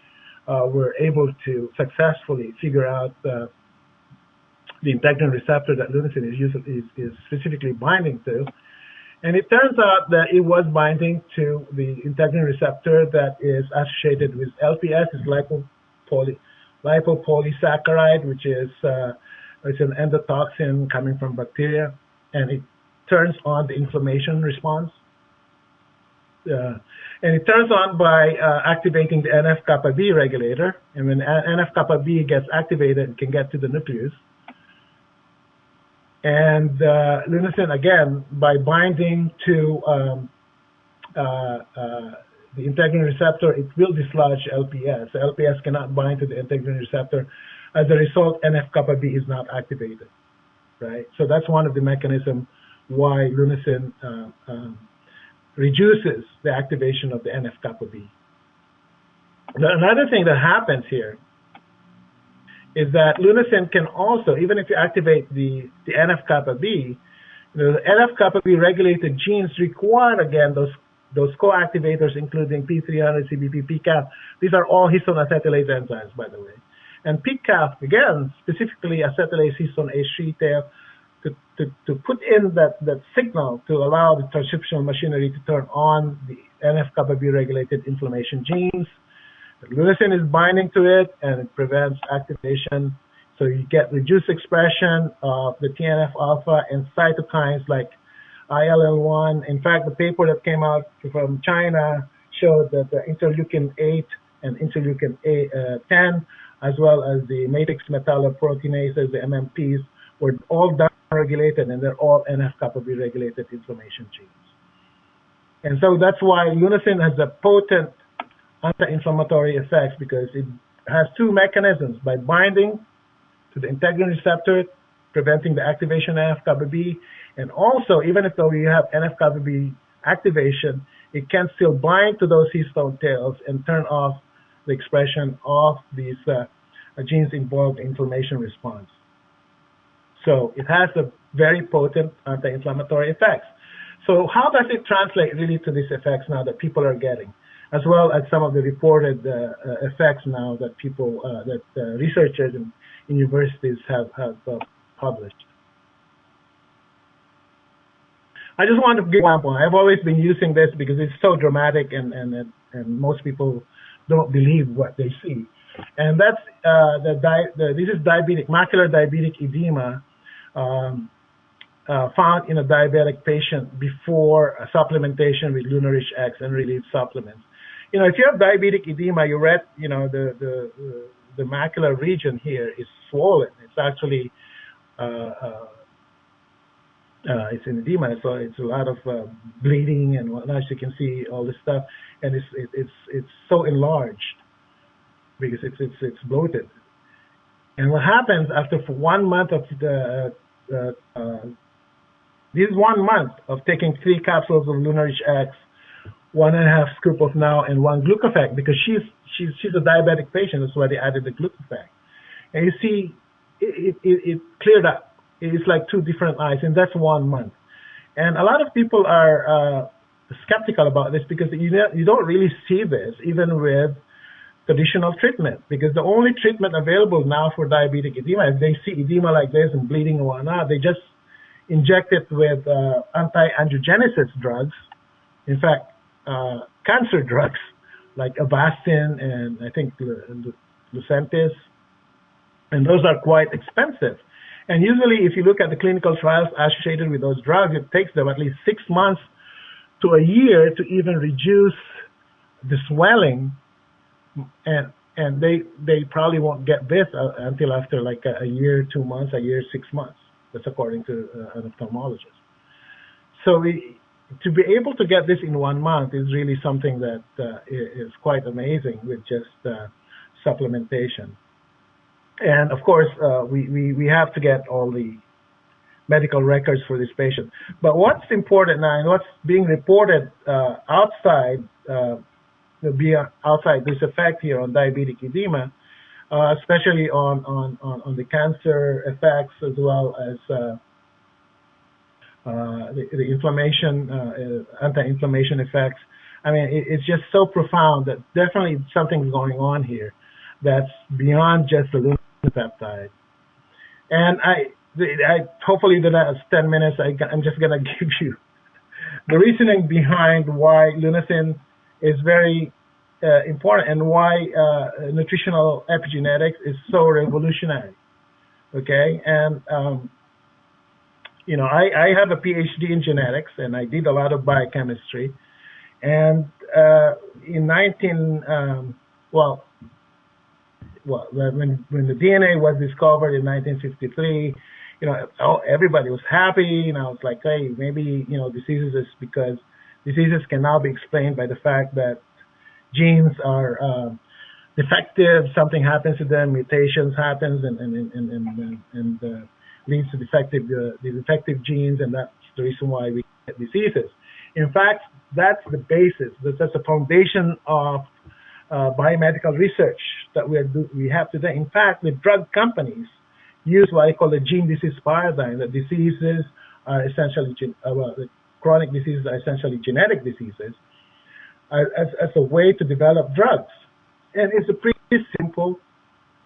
were able to successfully figure out the integrin receptor that lunasin is specifically binding to. And it turns out that it was binding to the integrin receptor that is associated with LPS, is lipopolysaccharide, which is it's an endotoxin coming from bacteria, and it turns on the inflammation response. And it turns on by activating the NF-kappa B regulator. And when NF-kappa B gets activated, it can get to the nucleus. And lunasin, again, by binding to the integrin receptor, it will dislodge LPS. So LPS cannot bind to the integrin receptor. As a result, NF-kappa B is not activated, right? So that's one of the mechanisms why lunasin reduces the activation of the NF-kappa B. Another thing that happens here is that lunasin can also, even if you activate the NF-kappa B, the NF-kappa B regulated genes require, again, those co-activators, including P300, CBP, PCAF. These are all histone acetylase enzymes, by the way. And PCAF, again, specifically acetylase histone H3 tail, to put in that signal to allow the transcriptional machinery to turn on the NF-kappa B regulated inflammation genes. The lunasin is binding to it, and it prevents activation. So you get reduced expression of the TNF-alpha and cytokines like ILL-1. In fact, the paper that came out from China showed that the interleukin-8 and interleukin-10, as well as the matrix metalloproteinases, the MMPs, were all down-regulated, and they're all NF-kappa B regulated inflammation genes. And so that's why lunasin has a potent anti-inflammatory effects, because it has two mechanisms: by binding to the integrin receptor, preventing the activation of NF-kappa B, and also, even if though you have NF-kappa B activation, it can still bind to those histone tails and turn off the expression of these genes involved in inflammation response. So it has a very potent anti-inflammatory effects. So how does it translate really to these effects now that people are getting, as well as some of the reported effects now that people, researchers in universities have published? I just want to give one point. I've always been using this because it's so dramatic, and most people don't believe what they see. And that's this is macular diabetic edema found in a diabetic patient before a supplementation with Lunarich X and relief supplements. You know, if you have diabetic edema, the macular region here is swollen. It's actually it's an edema, so it's a lot of bleeding and whatnot. As you can see, all this stuff, and it's so enlarged because it's bloated. And what happens after 1 month of this 1 month of taking 3 capsules of Lunarich X, 1.5 scoop of Now, and 1 Glucofect, because she's a diabetic patient. That's why they added the Glucofect. And you see, it cleared up. It's like 2 different eyes, and that's 1 month. And a lot of people are skeptical about this because you don't really see this even with traditional treatment, because the only treatment available now for diabetic edema, if they see edema like this and bleeding and whatnot, they just inject it with anti-angiogenesis drugs. In fact, cancer drugs like Avastin and I think Lucentis, and those are quite expensive. And usually, if you look at the clinical trials associated with those drugs, it takes them at least 6 months to a year to even reduce the swelling, and they probably won't get this until after like a year, 2 months, a year, 6 months. That's according to an ophthalmologist. So to be able to get this in 1 month is really something that is quite amazing with just supplementation. And of course, we have to get all the medical records for this patient. But what's important now, and what's being reported outside this effect here on diabetic edema, especially on the cancer effects, as well as the inflammation, anti-inflammation effects. I mean, it's just so profound that definitely something's going on here that's beyond just the lunasin peptide. And I hopefully the last 10 minutes, I'm just going to give you the reasoning behind why lunasin is very important and why nutritional epigenetics is so revolutionary. Okay, and you know, I have a PhD in genetics, and I did a lot of biochemistry. And in when the DNA was discovered in 1953, you know, everybody was happy, and I was like, hey, maybe, you know, diseases is because diseases can now be explained by the fact that genes are defective, something happens to them, mutations happens, and leads to the defective genes, and that's the reason why we get diseases. In fact, that's the basis. That's the foundation of biomedical research that we have today. In fact, the drug companies use what I call the gene disease paradigm. The diseases are essentially the chronic diseases are essentially genetic diseases as a way to develop drugs. And it's a pretty simple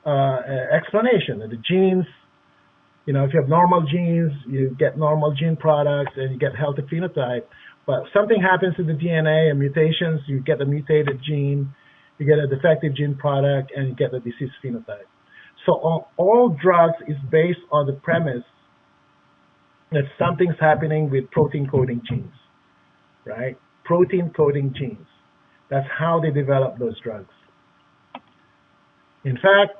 explanation. The genes, if you have normal genes, you get normal gene products and you get healthy phenotype. But something happens to the DNA and mutations, you get a mutated gene, you get a defective gene product, and you get a disease phenotype. So all drugs is based on the premise that something's happening with protein coding genes, right? Protein coding genes. That's how they develop those drugs. In fact,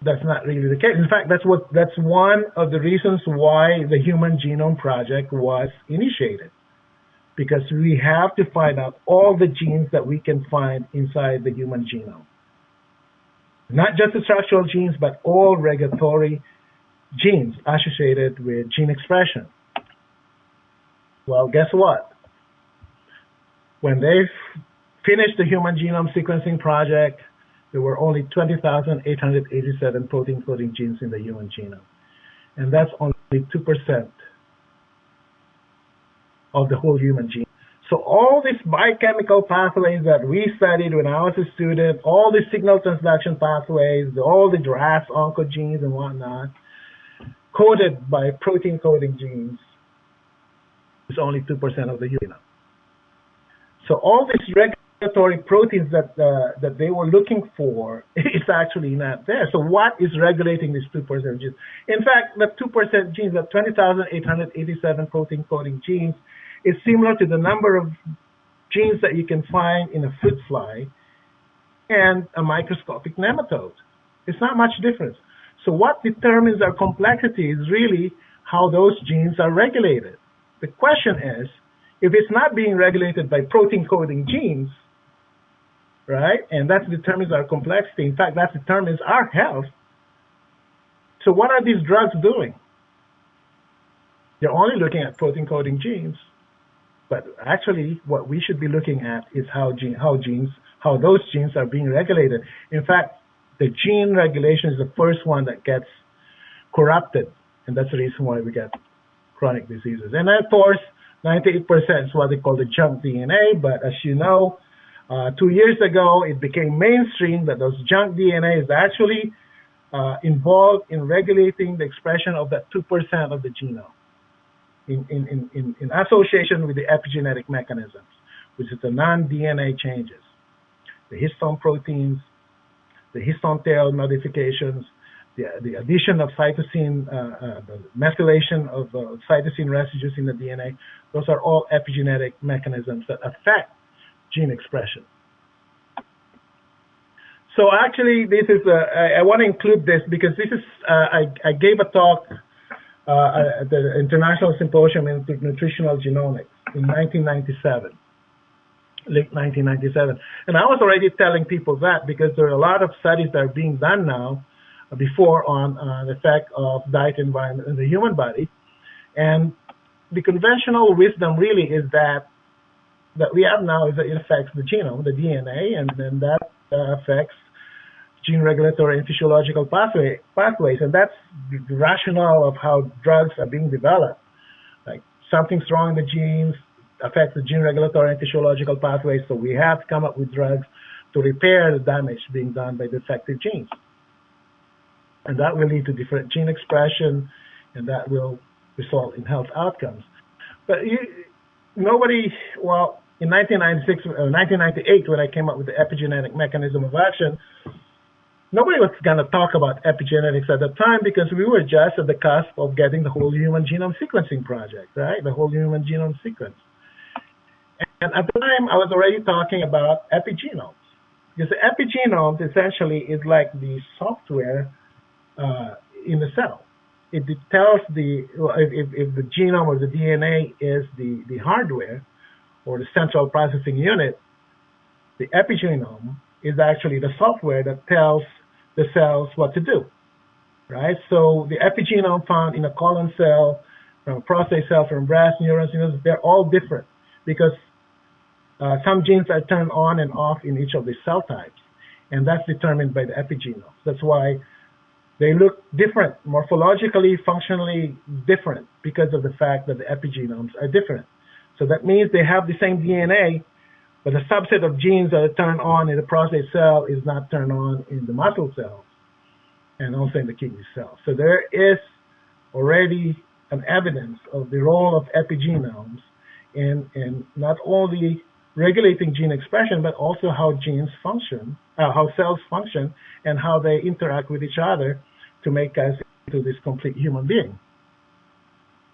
that's not really the case. In fact, that's one of the reasons why the Human Genome Project was initiated, because we have to find out all the genes that we can find inside the human genome. Not just the structural genes, but all regulatory genes associated with gene expression. Well, guess what? When they finished the Human Genome Sequencing Project, there were only 20,887 protein coding genes in the human genome. And that's only 2% of the whole human genome. So all these biochemical pathways that we studied when I was a student, all the signal transduction pathways, all the RAS oncogenes and whatnot, coded by protein coding genes, is only 2% of the genome. So all these regulatory proteins that they were looking for is actually not there. So what is regulating these 2% genes? In fact, the 2% genes, the 20,887 protein coding genes, is similar to the number of genes that you can find in a fruit fly and a microscopic nematode. It's not much difference. So what determines our complexity is really how those genes are regulated. The question is, if it's not being regulated by protein coding genes, right, and that determines our complexity, in fact, that determines our health, so what are these drugs doing? They're only looking at protein coding genes, but actually what we should be looking at is how those genes are being regulated. In fact, the gene regulation is the first one that gets corrupted, and that's the reason why we get chronic diseases. And of course, 98% is what they call the junk DNA, but as you know, 2 years ago, it became mainstream that those junk DNA is actually involved in regulating the expression of that 2% of the genome in association with the epigenetic mechanisms, which is the non-DNA changes, the histone proteins, the histone tail modifications, the addition of cytosine, the methylation of cytosine residues in the DNA. Those are all epigenetic mechanisms that affect gene expression. So actually, this is I want to include this because this is I gave a talk at the International Symposium in Nutritional Genomics in 1997, late 1997, and I was already telling people that because there are a lot of studies that are being done now before on the effect of diet environment in the human body, and the conventional wisdom really is that we have now is that it affects the genome, the DNA, and then that affects gene regulatory and physiological pathways, and that's the rationale of how drugs are being developed. Like something's wrong in the genes, affects the gene regulatory and physiological pathways, so we have to come up with drugs to repair the damage being done by defective genes. And that will lead to different gene expression, and that will result in health outcomes. But nobody, well, in 1996 or 1998, when I came up with the epigenetic mechanism of action, nobody was going to talk about epigenetics at the time because we were just at the cusp of getting the whole human genome sequencing project, right? The whole human genome sequence. And at the time, I was already talking about epigenomes, because the epigenomes essentially is like the software in the cell. It tells if the genome or the DNA is the hardware or the central processing unit, the epigenome is actually the software that tells the cells what to do, right? So the epigenome found in a colon cell from prostate cells, from breast neurons, they're all different because some genes are turned on and off in each of these cell types, and that's determined by the epigenomes. That's why they look different, morphologically, functionally different, because of the fact that the epigenomes are different. So that means they have the same DNA, but a subset of genes that are turned on in the prostate cell is not turned on in the muscle cells and also in the kidney cells. So there is already an evidence of the role of epigenomes in not only regulating gene expression, but also how genes function, how cells function, and how they interact with each other to make us into this complete human being.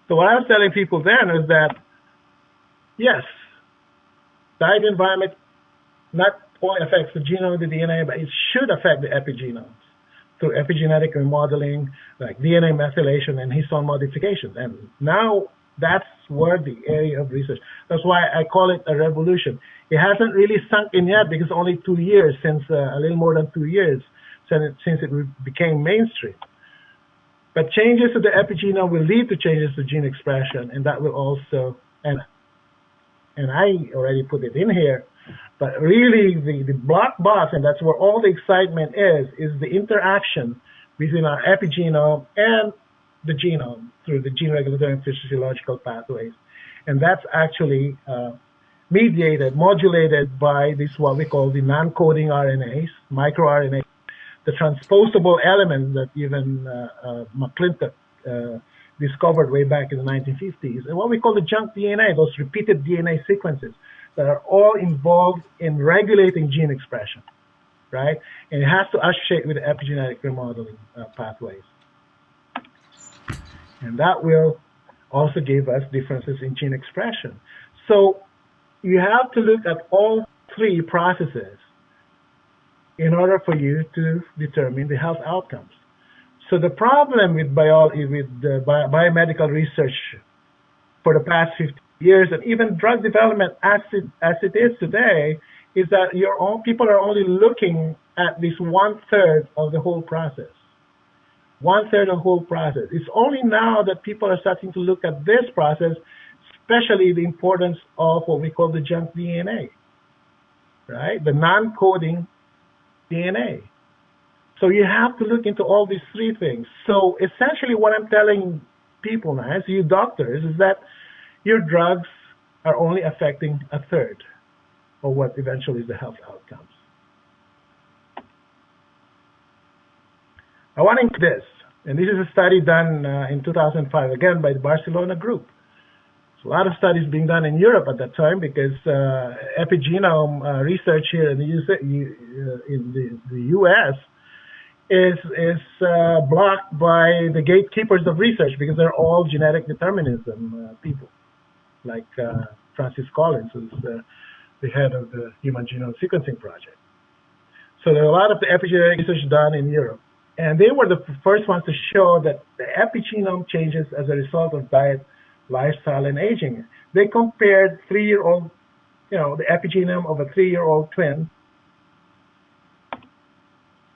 So what I was telling people then is that, yes, diet environment not only affects the genome and the DNA, but it should affect the epigenomes through epigenetic remodeling, like DNA methylation and histone modifications. And now that's where the area of research. That's why I call it a revolution. It hasn't really sunk in yet because only 2 years since, a little more than 2 years since it became mainstream. But changes to the epigenome will lead to changes to gene expression, and that will also, and I already put it in here, but really the black box, and that's where all the excitement is the interaction between our epigenome and the genome through the gene regulatory and physiological pathways. And that's actually mediated, modulated by this, what we call the non-coding RNAs, microRNAs, the transposable elements that even McClintock discovered way back in the 1950s, and what we call the junk DNA, those repeated DNA sequences that are all involved in regulating gene expression, right? And it has to associate with the epigenetic remodeling pathways. And that will also give us differences in gene expression. So you have to look at all three processes in order for you to determine the health outcomes. So the problem with biomedical research for the past 50 years, and even drug development as it is today, is that people are only looking at this 1/3 of the whole process. 1/3 of the whole process. It's only now that people are starting to look at this process, especially the importance of what we call the junk DNA, right? The non-coding DNA. So you have to look into all these three things. So essentially what I'm telling people now, as you doctors, is that your drugs are only affecting 1/3 of what eventually is the health outcomes. I want to include this, and this is a study done in 2005, again by the Barcelona group. So a lot of studies being done in Europe at that time because epigenome research here in the US is blocked by the gatekeepers of research because they're all genetic determinism people, like Francis Collins, who's the head of the Human Genome Sequencing Project. So there are a lot of the epigenetic research done in Europe, and they were the first ones to show that the epigenome changes as a result of diet, lifestyle, and aging. They compared 3-year-old, the epigenome of a 3-year-old twin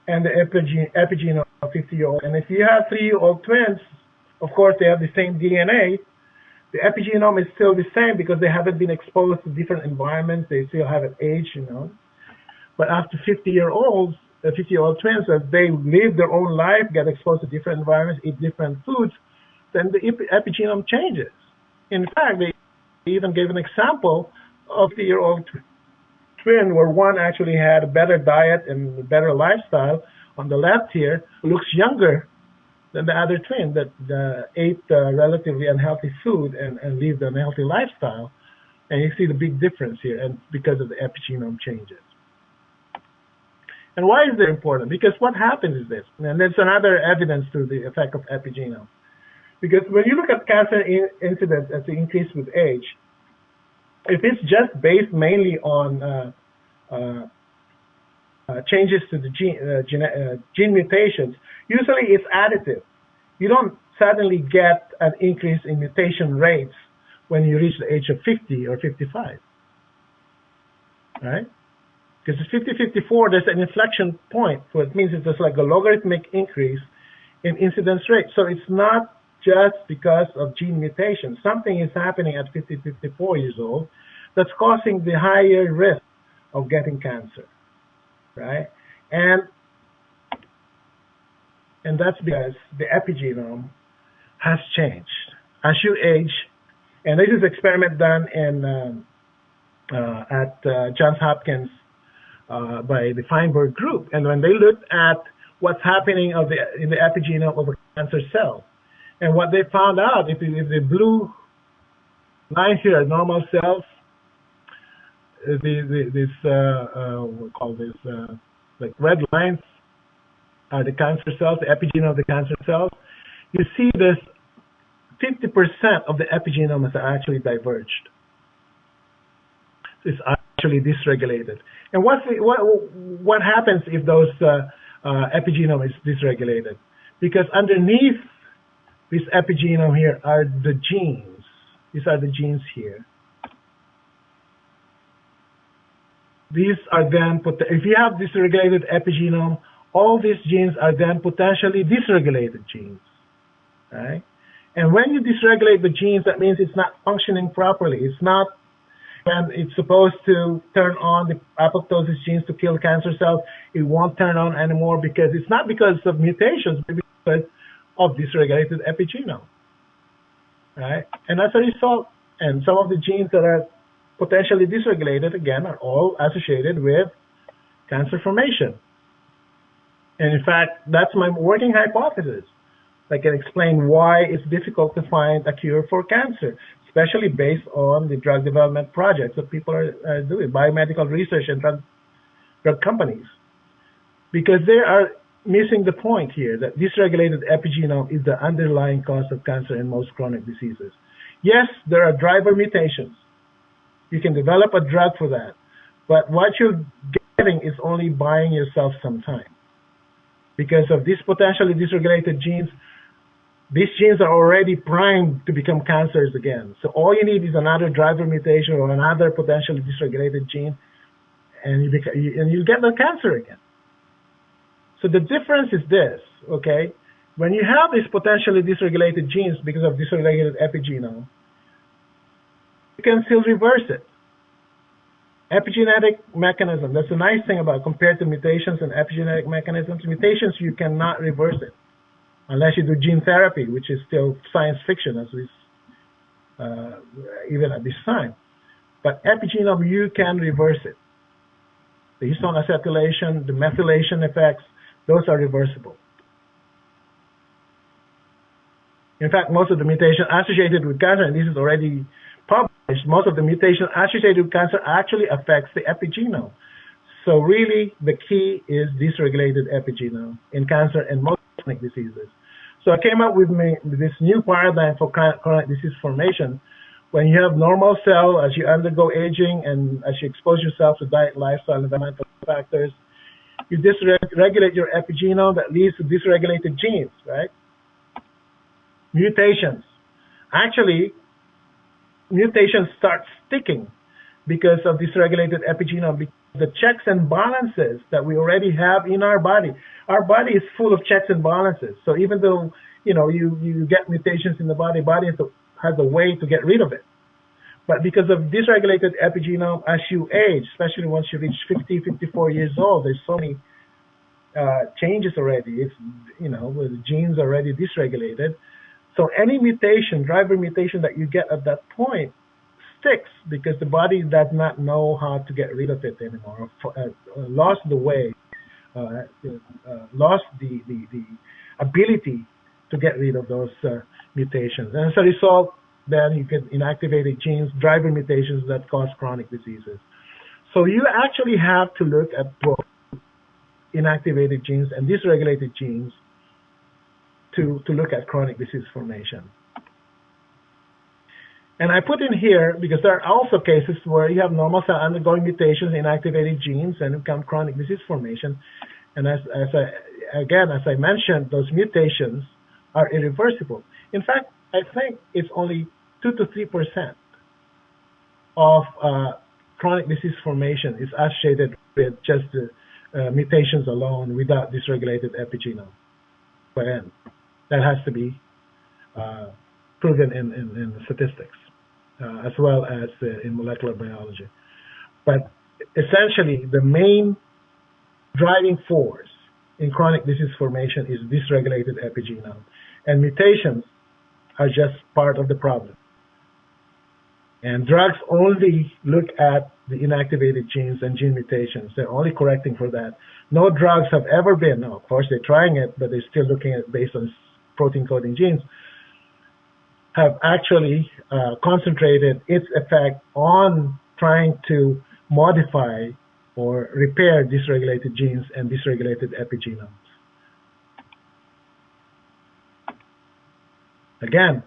and the epigenome of a 50-year-old. And if you have 3-year-old twins, of course, they have the same DNA. The epigenome is still the same because they haven't been exposed to different environments. They still haven't aged, But after 50-year-old twins, as they live their own life, get exposed to different environments, eat different foods, then the epigenome changes. In fact, they even gave an example of the 50-year-old twin where one actually had a better diet and a better lifestyle on the left here, looks younger than the other twin that ate relatively unhealthy food and lived an unhealthy lifestyle. And you see the big difference here, and because of the epigenome changes. And why is that important? Because what happens is this, and there's another evidence to the effect of epigenome. Because when you look at cancer incidence as they increase with age, if it's just based mainly on changes to the gene mutations, usually it's additive. You don't suddenly get an increase in mutation rates when you reach the age of 50 or 55, right? Because at 50, 54, there's an inflection point, so it means it's just like a logarithmic increase in incidence rate. So it's not just because of gene mutation. Something is happening at 50, 54 years old that's causing the higher risk of getting cancer, right? And that's because the epigenome has changed. As you age, and this is an experiment done at Johns Hopkins by the Feinberg group, and when they looked at what's happening in the epigenome of a cancer cell, and what they found out, if the blue lines here are normal cells, we call this like red lines are the cancer cells, the epigenome of the cancer cells. You see this 50% of the epigenome is actually diverged. It's actually dysregulated. And what happens if those epigenome is dysregulated? Because underneath this epigenome here are the genes. These are the genes here. These are then, if you have dysregulated epigenome, all these genes are then potentially dysregulated genes, right? And when you dysregulate the genes, that means it's not functioning properly. It's not when it's supposed to turn on the apoptosis genes to kill cancer cells, it won't turn on anymore because it's not because of mutations, but because of dysregulated epigenome, right? And as a result, and some of the genes that are potentially dysregulated, again, are all associated with cancer formation. And in fact, that's my working hypothesis. I can explain why it's difficult to find a cure for cancer, especially based on the drug development projects that people are doing, biomedical research and drug companies. Because they are missing the point here that dysregulated epigenome is the underlying cause of cancer in most chronic diseases. Yes, there are driver mutations. You can develop a drug for that. But what you're getting is only buying yourself some time. Because of these potentially dysregulated genes, these genes are already primed to become cancers again. So all you need is another driver mutation or another potentially dysregulated gene, and you get the cancer again. So the difference is this, okay? When you have these potentially dysregulated genes because of dysregulated epigenome, you can still reverse it. Epigenetic mechanism, that's the nice thing about compared to mutations and epigenetic mechanisms. Mutations, you cannot reverse it unless you do gene therapy, which is still science fiction as we even at this time. But epigenome, you can reverse it. The histone acetylation, the methylation effects, those are reversible. In fact, most of the mutation associated with cancer, and this is already published, most of the mutation associated with cancer actually affects the epigenome. So really, the key is dysregulated epigenome in cancer and most chronic diseases. So I came up with this new paradigm for chronic disease formation. When you have normal cell, as you undergo aging and as you expose yourself to diet, lifestyle, and environmental factors, you dysregulate your epigenome that leads to dysregulated genes, right? Mutations. Actually, mutations start sticking because of dysregulated epigenome, because the checks and balances that we already have in our body is full of checks and balances. So even though, you get mutations in the body has a way to get rid of it. But because of dysregulated epigenome, as you age, especially once you reach 50, 54 years old, there's so many changes already. It's, the genes are already dysregulated. So any mutation, driver mutation that you get at that point sticks because the body does not know how to get rid of it anymore, lost the way, lost the ability to get rid of those mutations. And as a result, then you get inactivated genes, driver mutations that cause chronic diseases. So you actually have to look at both inactivated genes and dysregulated genes to look at chronic disease formation. And I put in here, because there are also cases where you have normal cell undergoing mutations in activated genes and become chronic disease formation. And as I mentioned, those mutations are irreversible. In fact, I think it's only 2 to 3% of chronic disease formation is associated with just the mutations alone without dysregulated epigenome. But that has to be proven in statistics, as well as in molecular biology. But essentially, the main driving force in chronic disease formation is dysregulated epigenome, and mutations are just part of the problem. And drugs only look at the inactivated genes and gene mutations. They're only correcting for that. No drugs have ever been, no, of course they're trying it, but they're still looking at it based on protein coding genes, have actually concentrated its effect on trying to modify or repair dysregulated genes and dysregulated epigenomes. Again,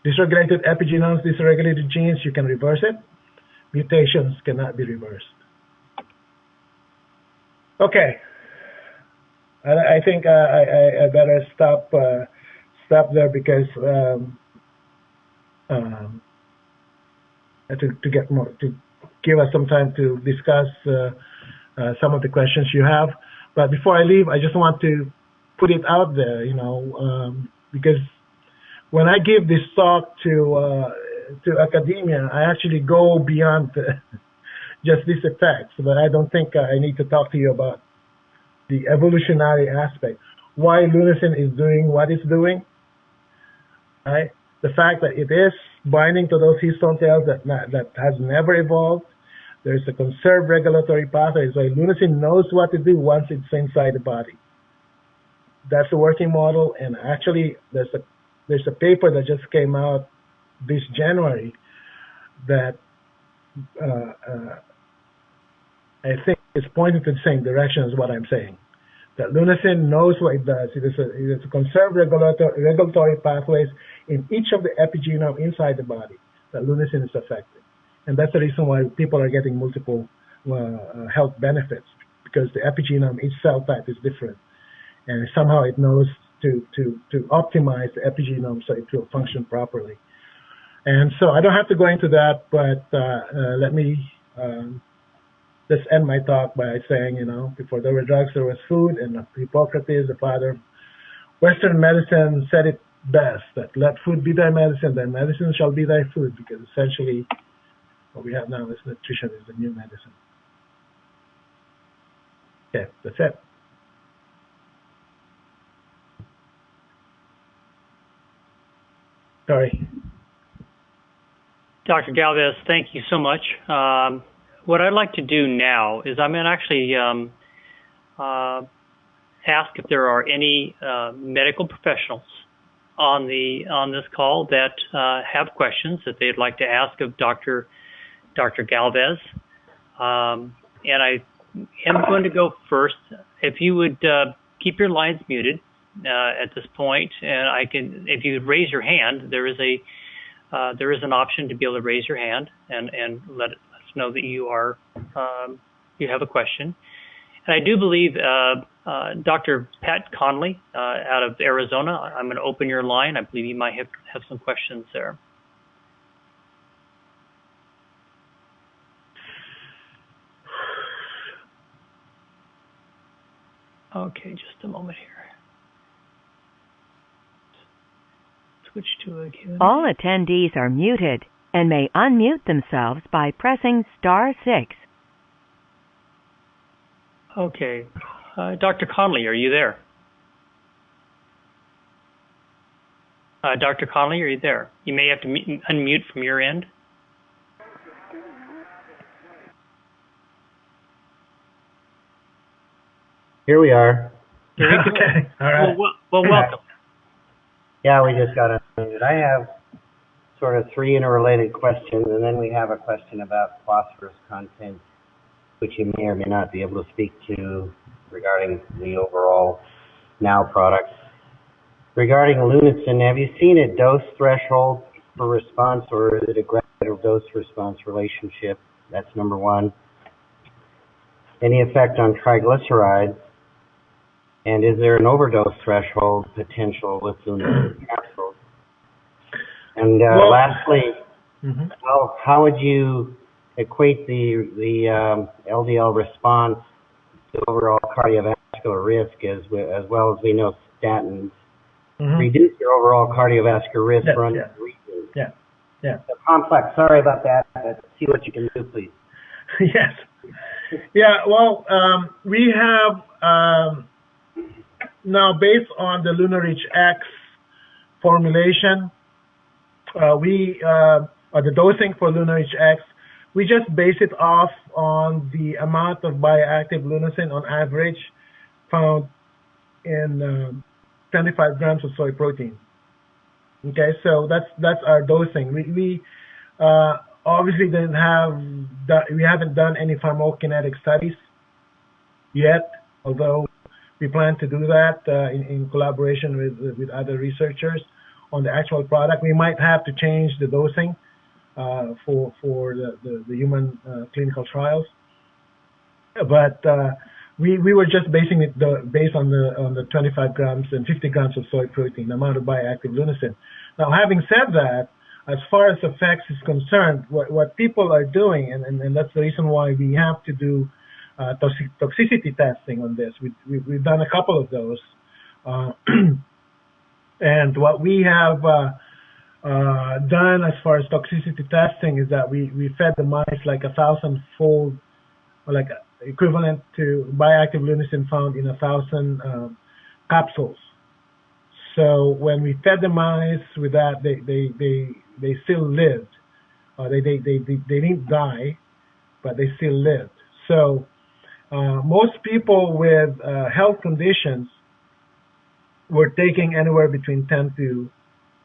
dysregulated epigenomes, dysregulated genes, you can reverse it. Mutations cannot be reversed. Okay, I think I better stop there because to get more, to give us some time to discuss some of the questions you have. But before I leave, I just want to put it out there, because when I give this talk to academia, I actually go beyond just these effects. But I don't think I need to talk to you about the evolutionary aspect, why leucine is doing what it's doing, right? The fact that it is binding to those histone tails that has never evolved. There's a conserved regulatory pathway, so leucine knows what to do once it's inside the body. That's the working model, and actually there's a paper that just came out this January that I think is pointing to the same direction as what I'm saying. That leucine knows what it does. It is a conserved regulatory pathways in each of the epigenome inside the body that leucine is affecting. And that's the reason why people are getting multiple health benefits, because the epigenome, each cell type is different. And somehow it knows to optimize the epigenome so it will function properly. And so I don't have to go into that, but let me just end my talk by saying, before there were drugs, there was food, and Hippocrates, the father of Western medicine, said it best, that let food be thy medicine shall be thy food, because essentially what we have now is nutrition is the new medicine. Okay, that's it. Sorry. Dr. Galvez, thank you so much. What I'd like to do now is I'm going to actually ask if there are any medical professionals on this call that have questions that they'd like to ask of Dr. Galvez. And I am going to go first. If you would keep your lines muted at this point, and if you raise your hand, there is an option to be able to raise your hand and let us know that you have a question. And I do believe Dr. Pat Conley out of Arizona, I'm going to open your line. I believe you might have some questions there. Okay, just a moment here. Switch to a Q&A. All attendees are muted and may unmute themselves by pressing *6. Okay. Dr. Conley, are you there? Dr. Conley, are you there? You may have to unmute from your end. Here we are. Okay. All right. Well, welcome. Yeah, we just got unmuted. I have sort of three interrelated questions, and then we have a question about phosphorus content, which you may or may not be able to speak to regarding the overall now product. Regarding leucine, have you seen a dose threshold for response, or is it a gradual dose-response relationship? That's number one. Any effect on triglycerides? And is there an overdose threshold potential with leucine capsules? And lastly, how would you equate the LDL response to overall cardiovascular risk, as well as we know statins reduce your overall cardiovascular risk Yes, for yes. reasons. Yeah, yeah. So complex. Sorry about that. But see what you can do, please. Yes. Yeah, well, we have now, based on the LunarReach X formulation, or the dosing for LunarReach X, we just base it off on the amount of bioactive lunasin on average found in 25 grams of soy protein. Okay, so that's our dosing. We obviously we haven't done any pharmacokinetic studies yet, although we plan to do that in collaboration with other researchers on the actual product. We might have to change the dosing for the human clinical trials, but we were just basing it based on the 25 grams and 50 grams of soy protein, the amount of bioactive lunasin. Now, having said that, as far as effects is concerned, what people are doing, and that's the reason why we have to do toxicity testing on this. We've done a couple of those, and what we have done as far as toxicity testing is that we fed the mice like 1,000-fold, or like equivalent to bioactive lunasin found in 1,000 capsules. So when we fed the mice with that, they still lived. They didn't die, but they still lived. So most people with health conditions were taking anywhere between 10 to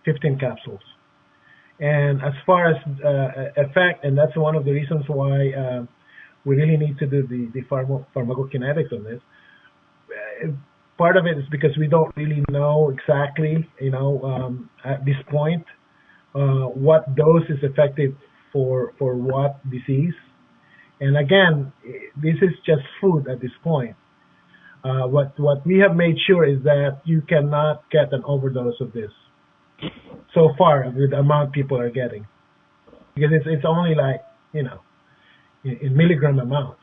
15 capsules. And as far as effect, and that's one of the reasons why we really need to do the pharmacokinetics on this. Part of it is because we don't really know exactly, at this point, what dose is effective for what disease. And again, this is just food at this point. What we have made sure is that you cannot get an overdose of this so far with the amount people are getting, because it's only like, in milligram amounts.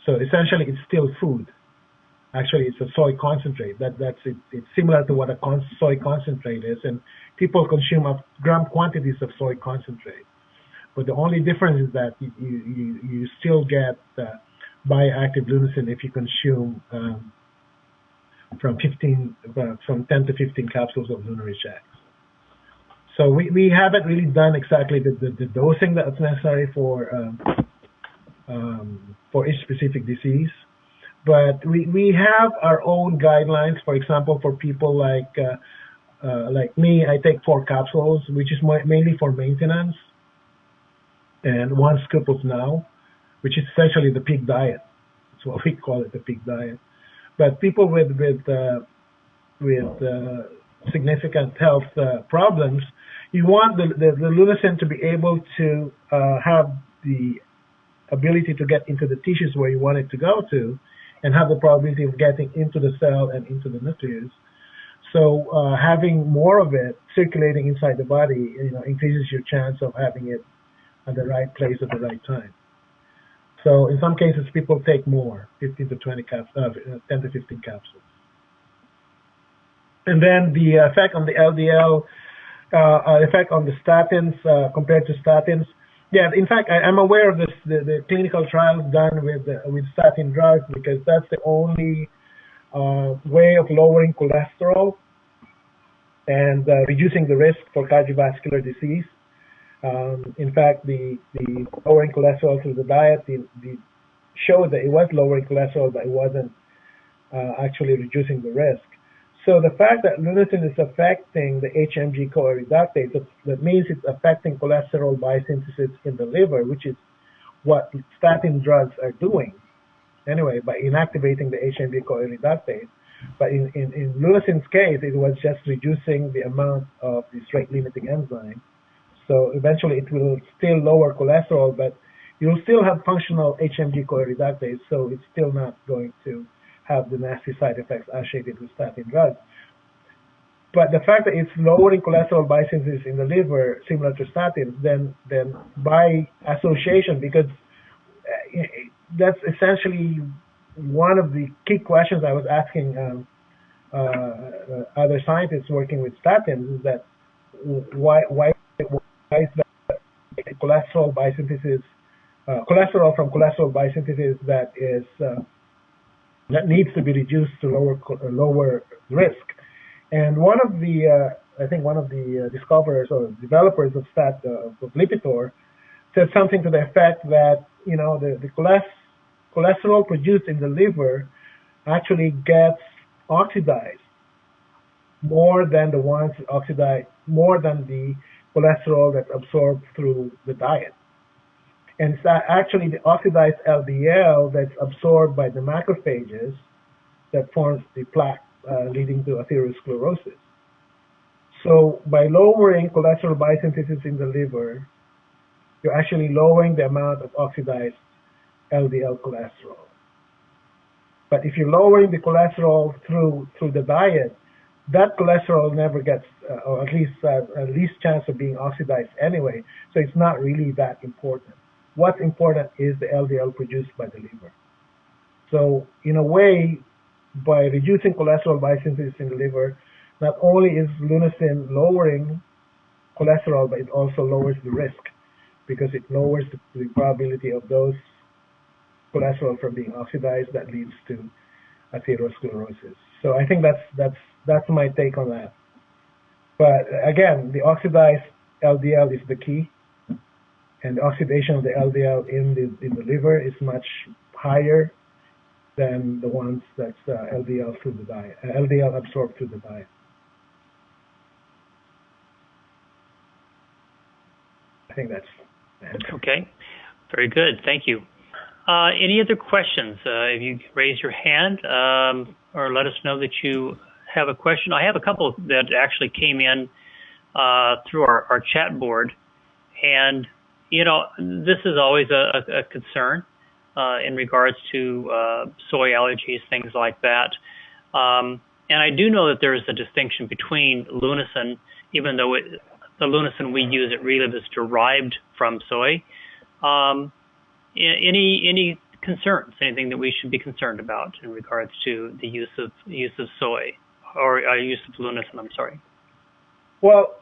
So essentially it's still food. Actually, it's a soy concentrate. That's it. It's similar to what a soy concentrate is, and people consume gram quantities of soy concentrate. But the only difference is that you still get bioactive lunasin if you consume from 10 to 15 capsules of LunarReach X. So we haven't really done exactly the dosing that's necessary for each specific disease, but we have our own guidelines. For example, for people like me, I take 4 capsules, which is mainly for maintenance, and 1 scoop of now, which is essentially the pig diet. That's what we call it, the pig diet. But people with significant health problems, you want the lunasin to be able to have the ability to get into the tissues where you want it to go to, and have the probability of getting into the cell and into the nucleus. So having more of it circulating inside the body, increases your chance of having it at the right place at the right time. So in some cases, people take more, 15 to 20 capsules, 10 to 15 capsules. And then the effect on the LDL, effect on the statins compared to statins. Yeah, in fact, I'm aware of this, the clinical trials done with statin drugs, because that's the only way of lowering cholesterol and reducing the risk for cardiovascular disease. In fact, the lowering cholesterol through the diet showed that it was lowering cholesterol, but it wasn't actually reducing the risk. So the fact that lunasin is affecting the HMG-CoA reductase, that means it's affecting cholesterol biosynthesis in the liver, which is what statin drugs are doing anyway, by inactivating the HMG-CoA reductase. But in lunasin's case, it was just reducing the amount of this rate-limiting enzyme. So eventually it will still lower cholesterol, but you'll still have functional HMG-CoA reductase, so it's still not going to have the nasty side effects associated with statin drugs. But the fact that it's lowering cholesterol biosynthesis in the liver, similar to statins, then by association, because that's essentially one of the key questions I was asking other scientists working with statins is that why is that cholesterol biosynthesis, cholesterol from cholesterol biosynthesis that needs to be reduced to lower risk. And one of the I think one of the discoverers or developers of Lipitor said something to the effect that the cholesterol produced in the liver actually gets oxidized more than the cholesterol that's absorbed through the diet. And it's actually the oxidized LDL that's absorbed by the macrophages that forms the plaque leading to atherosclerosis. So by lowering cholesterol biosynthesis in the liver, you're actually lowering the amount of oxidized LDL cholesterol. But if you're lowering the cholesterol through the diet, that cholesterol never gets, or at least chance of being oxidized anyway. So it's not really that important. What's important is the LDL produced by the liver. So in a way, by reducing cholesterol biosynthesis in the liver, not only is lunasin lowering cholesterol, but it also lowers the risk because it lowers the probability of those cholesterol from being oxidized that leads to atherosclerosis. So I think that's my take on that. But again, the oxidized LDL is the key, and the oxidation of the LDL in the liver is much higher than the ones that's LDL through the diet, LDL absorbed through the diet. I think that's the answer. Okay, very good. Thank you. Any other questions? If you raise your hand or let us know that you have a question. I have a couple that actually came in through our chat board, and this is always a concern in regards to soy allergies, things like that. And I do know that there is a distinction between lunasin, even though the lunasin we use at Reliv is derived from soy. Any concerns? Anything that we should be concerned about in regards to the use of soy or use of lunasin? I'm sorry. Well,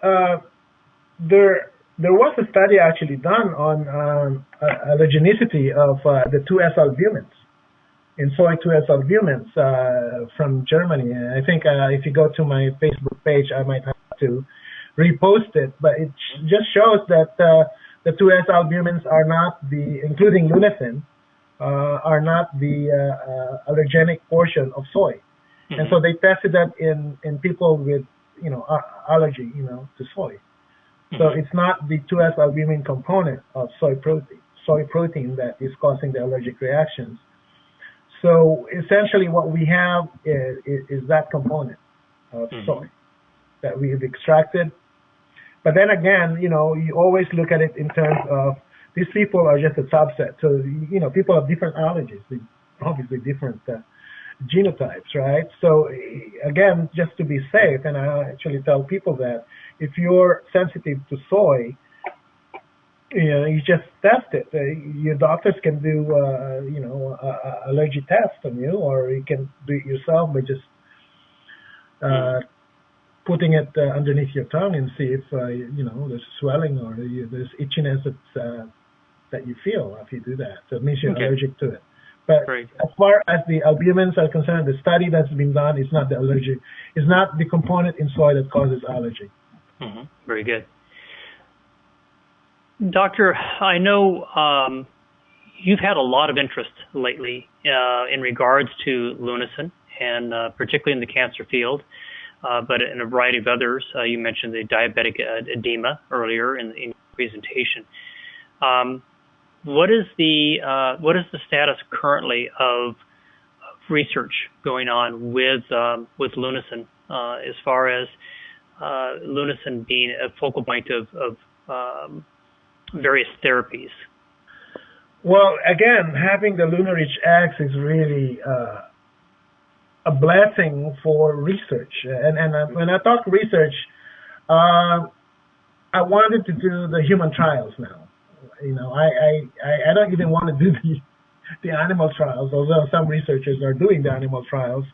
there was a study actually done on allergenicity of the 2S-albumins in soy 2S-albumins from Germany. And I think if you go to my Facebook page, I might have to repost it, but it just shows that the 2S-albumins are not including lunasin, are not the allergenic portion of soy. Mm-hmm. And so they tested that in people with, allergy, to soy. Mm-hmm. So it's not the 2S-albumin component of soy protein that is causing the allergic reactions. So essentially what we have is that component of mm-hmm. soy that we've extracted. But then again, you always look at it in terms of these people are just a subset. So, people have different allergies, obviously different genotypes, right? So again, just to be safe, and I actually tell people that if you're sensitive to soy, you just test it. Your doctors can do, allergy test on you, or you can do it yourself by just putting it underneath your tongue and see if there's swelling or there's itchiness that you feel if you do that. So it means you're allergic to it. But as far as the albumins are concerned, the study that's been done is not the allergy. It's not the component in soy that causes allergy. Mm-hmm. Very good. Doctor, I know you've had a lot of interest lately in regards to lunasin, and particularly in the cancer field. But in a variety of others, you mentioned the diabetic edema earlier in the presentation. What is the status currently of research going on with lunasin as far as lunasin being a focal point of various therapies? Well, again, having the Luna-Rich X is really a blessing for research. And when I talk research, I wanted to do the human trials now. I don't even want to do the animal trials, although some researchers are doing the animal trials.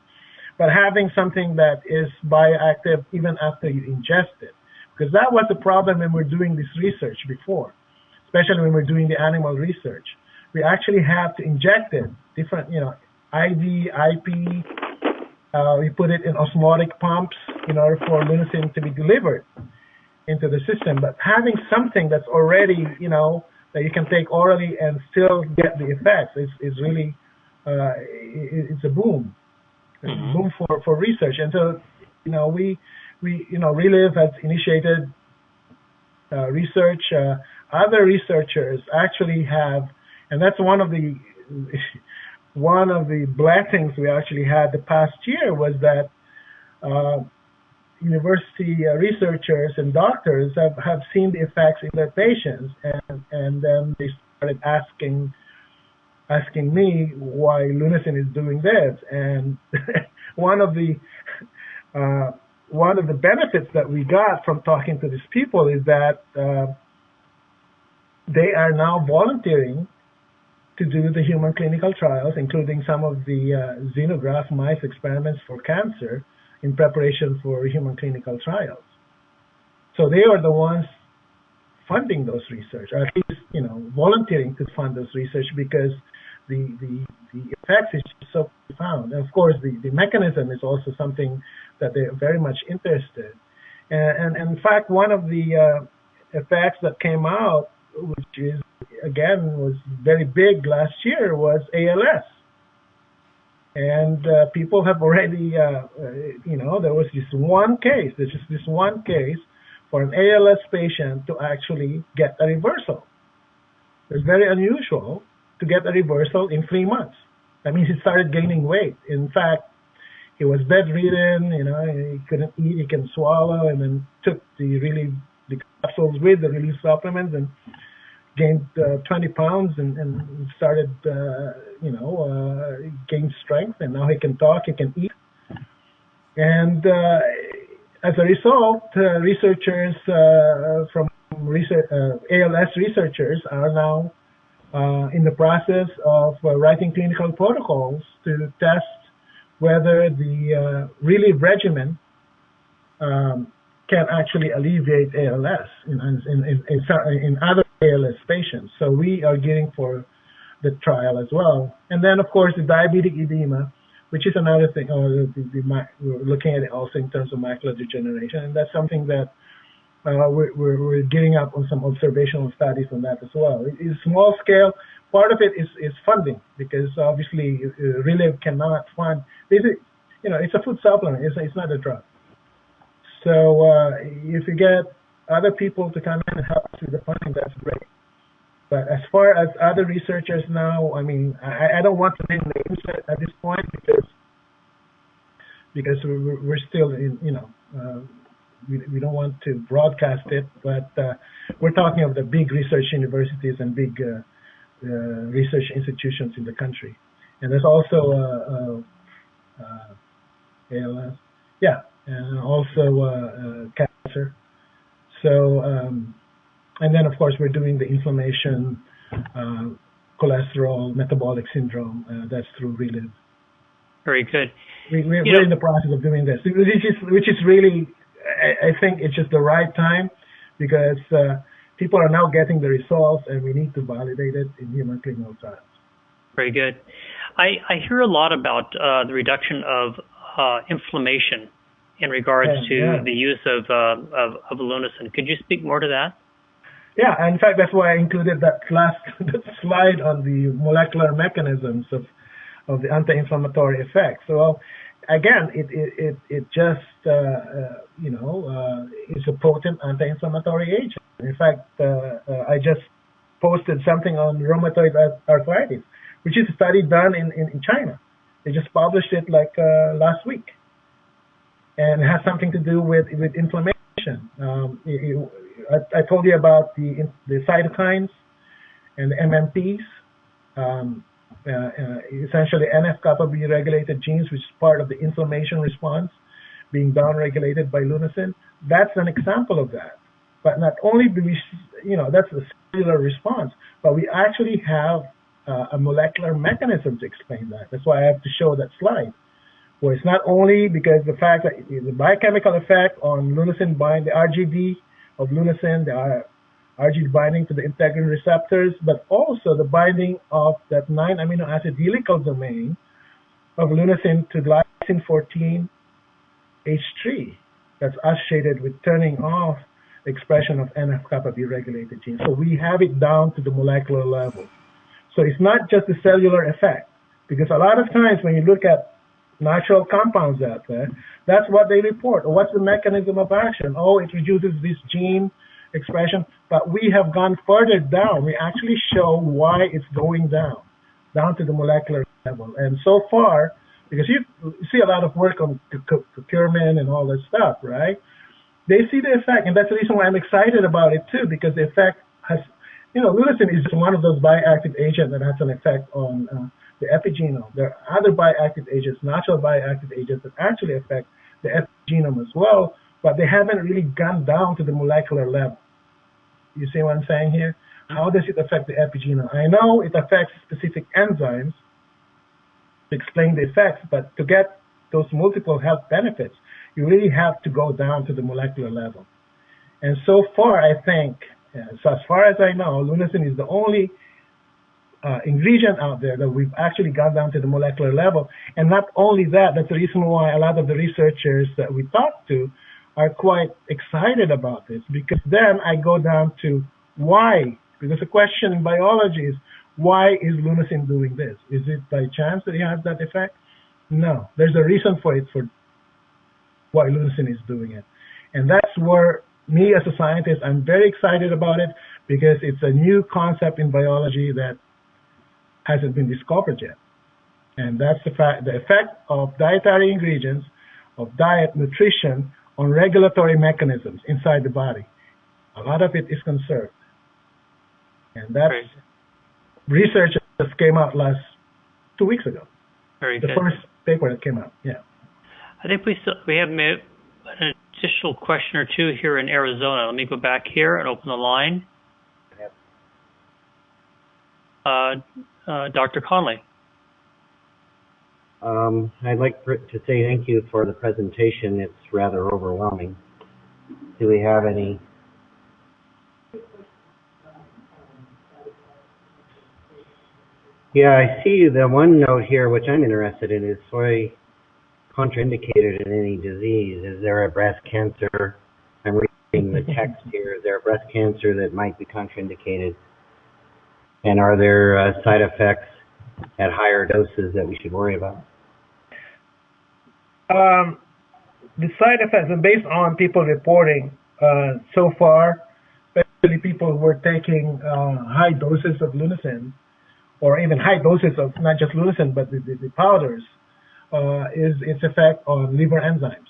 but having something that is bioactive even after you ingest it. Because that was the problem when we're doing this research before, especially when we're doing the animal research. We actually have to inject it, different, IV, IP. We put it in osmotic pumps in order for lunasin to be delivered into the system. But having something that's already, that you can take orally and still get the effects is really, it's a boom. It's a boom for research. And so, we Relive has initiated research. Other researchers actually have, and that's one of the blessings we actually had the past year was that university researchers and doctors have seen the effects in their patients, and then they started asking me why lunasin is doing this. And one of the benefits that we got from talking to these people is that they are now volunteering to do the human clinical trials, including some of the xenograft mice experiments for cancer in preparation for human clinical trials. So they are the ones funding those research, or at least, volunteering to fund those research, because the effects is so profound. And of course, the mechanism is also something that they're very much interested. And in fact, one of the effects that came out, which is, again, was very big last year, was ALS. And people have already, there was this one case, there's just this one case for an ALS patient to actually get a reversal. It's very unusual to get a reversal in 3 months. That means he started gaining weight. In fact, he was bedridden, he couldn't eat, he couldn't swallow, and then took the capsules with the relief supplements and gained 20 pounds and started, gained strength, and now he can talk, he can eat. And as a result, researchers from ALS researchers are now in the process of writing clinical protocols to test whether the Relive regimen can actually alleviate ALS in other ALS patients. So we are gearing for the trial as well. And then, of course, the diabetic edema, which is another thing. We're looking at it also in terms of macular degeneration, and that's something that we're gearing up on some observational studies on that as well. It's small scale. Part of it is funding, because obviously Relive cannot fund. It's a food supplement. It's not a drug. So if you get other people to come in and help us with the funding, that's great. But as far as other researchers now, I don't want to name names at this point because we're still in, we don't want to broadcast it. But we're talking of the big research universities and big research institutions in the country. And there's also ALS, and also cancer. So, and then of course we're doing the inflammation, cholesterol, metabolic syndrome. That's through Relive. Very good. We're in the process of doing this, which is really, I think it's just the right time, because people are now getting the results, and we need to validate it in human clinical trials. Very good. I hear a lot about the reduction of inflammation in regards to the use of lunasin. Could you speak more to that? Yeah, in fact, that's why I included that last slide on the molecular mechanisms of the anti-inflammatory effects. So, again, it just is a potent anti-inflammatory agent. In fact, I just posted something on rheumatoid arthritis, which is a study done in China. They just published it last week, and it has something to do with inflammation. I told you about the cytokines and the MMPs. Essentially NF-kappa B regulated genes, which is part of the inflammation response, being downregulated by lunasin. That's an example of that. But not only do we, that's the cellular response, but we actually have a molecular mechanism to explain that. That's why I have to show that slide, where it's not only because the fact that the biochemical effect on leucine bind, the RGD of leucine, the RGD binding to the integrin receptors, but also the binding of that 9 amino acid helical domain of leucine to glycine 14 H3 that's associated with turning off the expression of NF-kappa B regulated genes. So we have it down to the molecular level. So it's not just the cellular effect, because a lot of times when you look at natural compounds out there, that's what they report. Or what's the mechanism of action? Oh, it reduces this gene expression, but we have gone further down. We actually show why it's going down to the molecular level. And so far, because you see a lot of work on procurement and all that stuff, right? They see the effect, and that's the reason why I'm excited about it too, because the effect has, leucine is just one of those bioactive agents that has an effect on the epigenome. There are other bioactive agents, natural bioactive agents that actually affect the epigenome as well, but they haven't really gone down to the molecular level. You see what I'm saying here? How does it affect the epigenome? I know it affects specific enzymes to explain the effects, but to get those multiple health benefits, you really have to go down to the molecular level. And so far, I think, so as far as I know, leucine is the only ingredient out there that we've actually gone down to the molecular level. And not only that, that's the reason why a lot of the researchers that we talked to are quite excited about this, because then I go down to why. Because the question in biology is, why is leucine doing this? Is it by chance that it has that effect? No, there's a reason for it, for why leucine is doing it. And that's where me as a scientist, I'm very excited about it, because it's a new concept in biology that hasn't been discovered yet. And that's the effect of dietary ingredients, of diet, nutrition, on regulatory mechanisms inside the body. A lot of it is conserved. And that's research that came out 2 weeks ago. Very the good. first paper that came out, yeah. I think we have an additional question or two here in Arizona. Let me go back here and open the line. Yep. Dr. Conley. I'd like to say thank you for the presentation. It's rather overwhelming. Do we have any? Yeah, I see the one note here, which I'm interested in, is soy contraindicated in any disease. Is there a breast cancer? I'm reading the text here. Is there a breast cancer that might be contraindicated? And are there side effects at higher doses that we should worry about? The side effects are based on people reporting so far, especially people who were taking high doses of leucine, or even high doses of not just leucine, but the powders, is its effect on liver enzymes.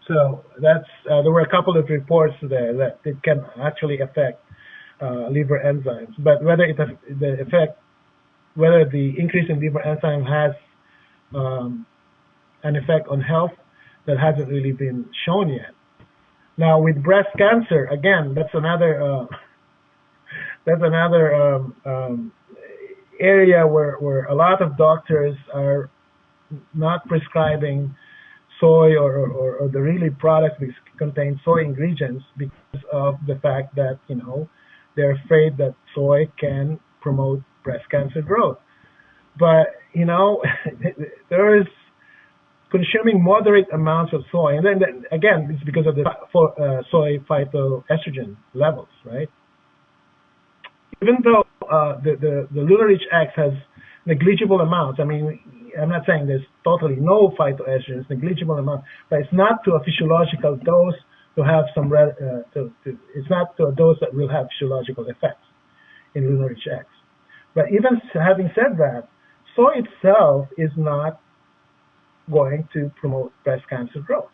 So that's there were a couple of reports there that it can actually affect liver enzymes. But whether whether the increase in liver enzyme has an effect on health, that hasn't really been shown yet. Now with breast cancer, again, that's another area where a lot of doctors are not prescribing soy or the really products that contain soy ingredients because of the fact that they're afraid that soy can promote breast cancer growth. But there is consuming moderate amounts of soy, and then again, it's because of the soy phytoestrogen levels, right? Even though the Lunar-Rich X has negligible amounts, I mean, I'm not saying there's totally no phytoestrogen, it's negligible amount, but it's not to a physiological dose to have some, it's not to a dose that will have physiological effects in Lunar-Rich X. But even having said that, soy itself is not going to promote breast cancer growth,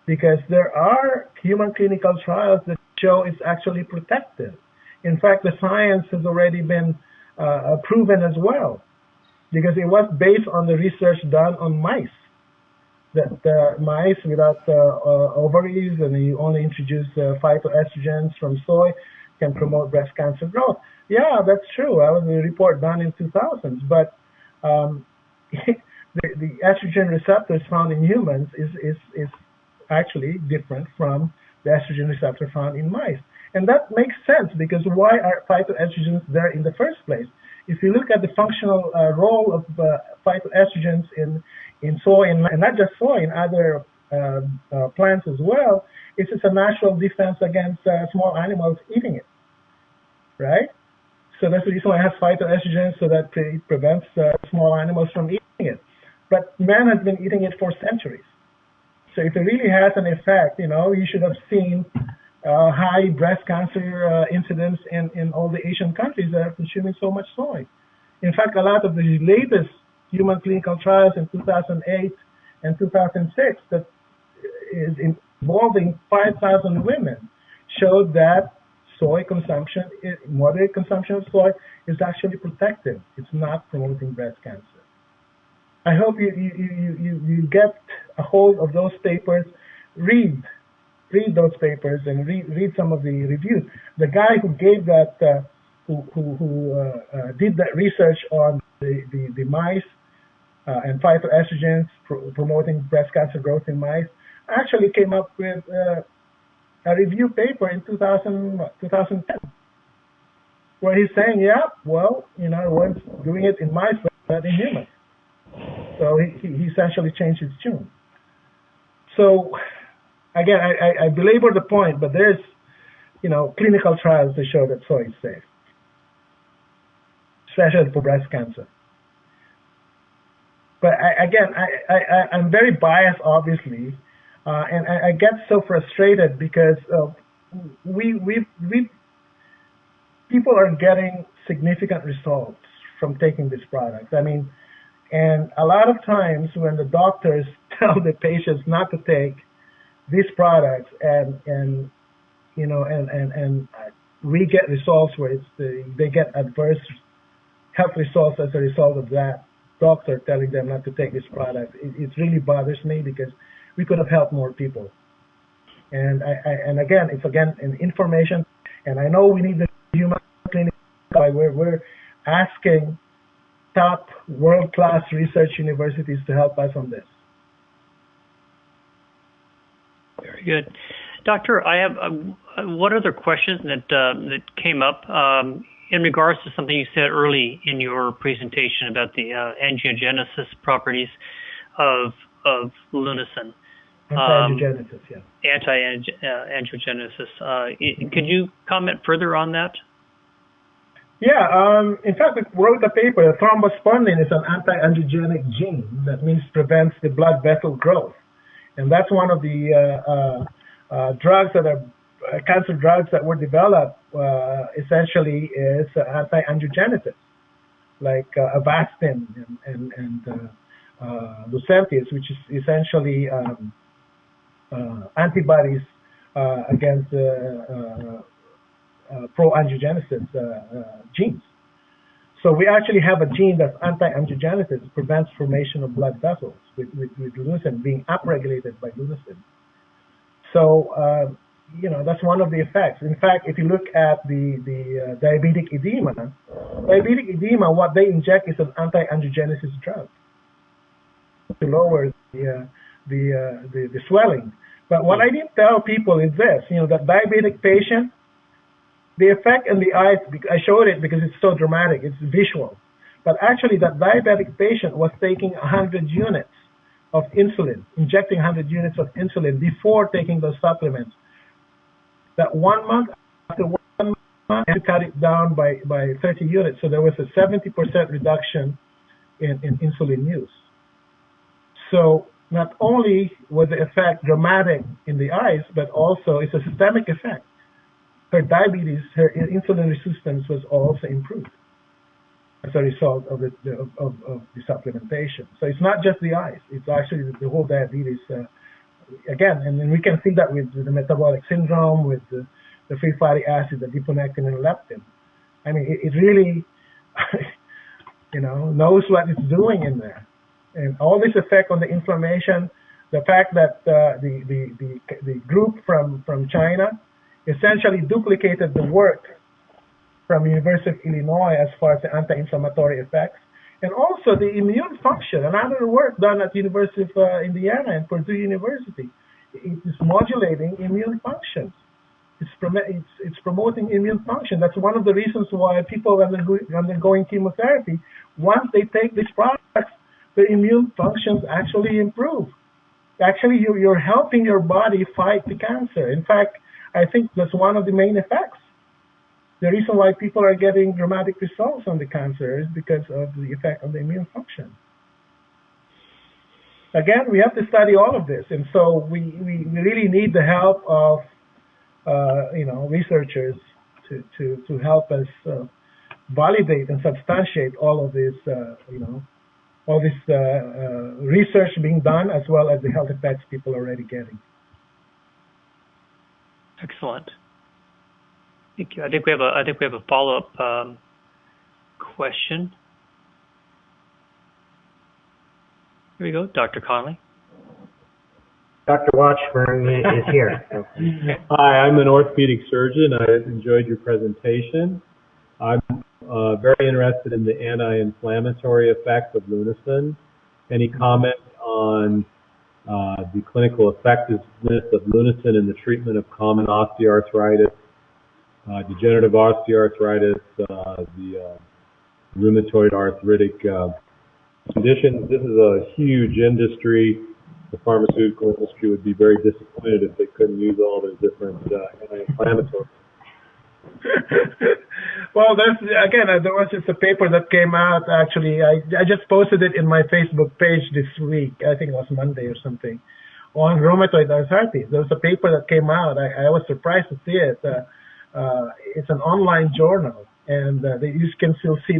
because there are human clinical trials that show it's actually protective. In fact, the science has already been proven as well, because it was based on the research done on mice, that mice without ovaries, and you only introduce phytoestrogens from soy, can promote breast cancer growth. Yeah, that's true. That was a report done in 2000s, but the estrogen receptors found in humans is actually different from the estrogen receptor found in mice. And that makes sense, because why are phytoestrogens there in the first place? If you look at the functional role of phytoestrogens in soy, and not just soy, in other plants as well, it's just a natural defense against small animals eating it, right? So that's the reason why it has phytoestrogens, so that it prevents small animals from eating it. But man has been eating it for centuries. So if it really has an effect, you should have seen high breast cancer incidence in all the Asian countries that are consuming so much soy. In fact, a lot of the latest human clinical trials in 2008 and 2006 that is involving 5,000 women showed that soy consumption, moderate consumption of soy, is actually protective. It's not promoting breast cancer. I hope you get a hold of those papers, read those papers, and read some of the reviews. The guy who gave that, who did that research on the mice and phytoestrogens promoting breast cancer growth in mice, actually came up with a review paper in 2010, where he's saying, yeah, well, we're doing it in mice, but not in humans. So he essentially changed his tune. So again, I belabor the point, but there's, clinical trials to show that soy is safe, especially for breast cancer. But I'm very biased, obviously, and I get so frustrated because people are getting significant results from taking this product. And a lot of times when the doctors tell the patients not to take these products, and we get results where they get adverse health results as a result of that doctor telling them not to take this product, it really bothers me, because we could have helped more people. And it's an information, and I know we need the human clinic. We're asking top world-class research universities to help us on this. Very good. Doctor, I have one other question that came up in regards to something you said early in your presentation about the angiogenesis properties of lunasin. Anti-angiogenesis, yeah. Anti-angiogenesis. Could you comment further on that? Yeah, in fact, we wrote a paper. Thrombospondin is an anti-angiogenic gene that means prevents the blood vessel growth. And that's one of the drugs that are cancer drugs that were developed essentially is anti-angiogenesis, like Avastin and Lucentis, which is essentially antibodies against pro-angiogenesis genes. So we actually have a gene that's anti-angiogenesis, prevents formation of blood vessels with lunasin being upregulated by lunasin. So, that's one of the effects. In fact, if you look at the diabetic edema, what they inject is an anti-angiogenesis drug to lower the swelling. But what I didn't tell people is this, that diabetic patient, the effect in the eyes, I showed it because it's so dramatic, it's visual. But actually that diabetic patient was taking 100 units of insulin, injecting 100 units of insulin before taking those supplements. That 1 month, after 1 month, and cut it down by 30 units. So there was a 70% reduction in insulin use. So not only was the effect dramatic in the eyes, but also it's a systemic effect. Her diabetes, her insulin resistance was also improved as a result of the supplementation. So it's not just the eyes; it's actually the whole diabetes. Again, and then we can see that with the metabolic syndrome, with the free fatty acid, the adiponectin and leptin. It really, knows what it's doing in there, and all this effect on the inflammation. The fact that the group from China essentially duplicated the work from University of Illinois as far as the anti-inflammatory effects, And also the immune function, another work done at University of Indiana and Purdue University. It is modulating immune functions. It's promoting immune function. That's one of the reasons why people undergoing chemotherapy, once they take these products, their immune functions actually improve. Actually, you're helping your body fight the cancer. In fact, I think that's one of the main effects. The reason why people are getting dramatic results on the cancer is because of the effect on the immune function. Again, we have to study all of this, and so we really need the help of researchers to help us validate and substantiate all of this all this research being done, as well as the health effects people are already getting. Excellent. Thank you. I think we have a follow-up question. Here we go, Dr. Conley. Dr. Watchburn is here. Hi, I'm an orthopedic surgeon. I enjoyed your presentation. I'm very interested in the anti-inflammatory effects of Lunasin. Any comment on the clinical effectiveness of Lunasin in the treatment of common osteoarthritis, degenerative osteoarthritis, the rheumatoid arthritic conditions? This is a huge industry. The pharmaceutical industry would be very disappointed if they couldn't use all the different anti-inflammatories. Well, there was just a paper that came out, actually. I just posted it in my Facebook page this week. I think it was Monday or something, on rheumatoid arthritis. There was a paper that came out. I was surprised to see it. It's an online journal, and you can still see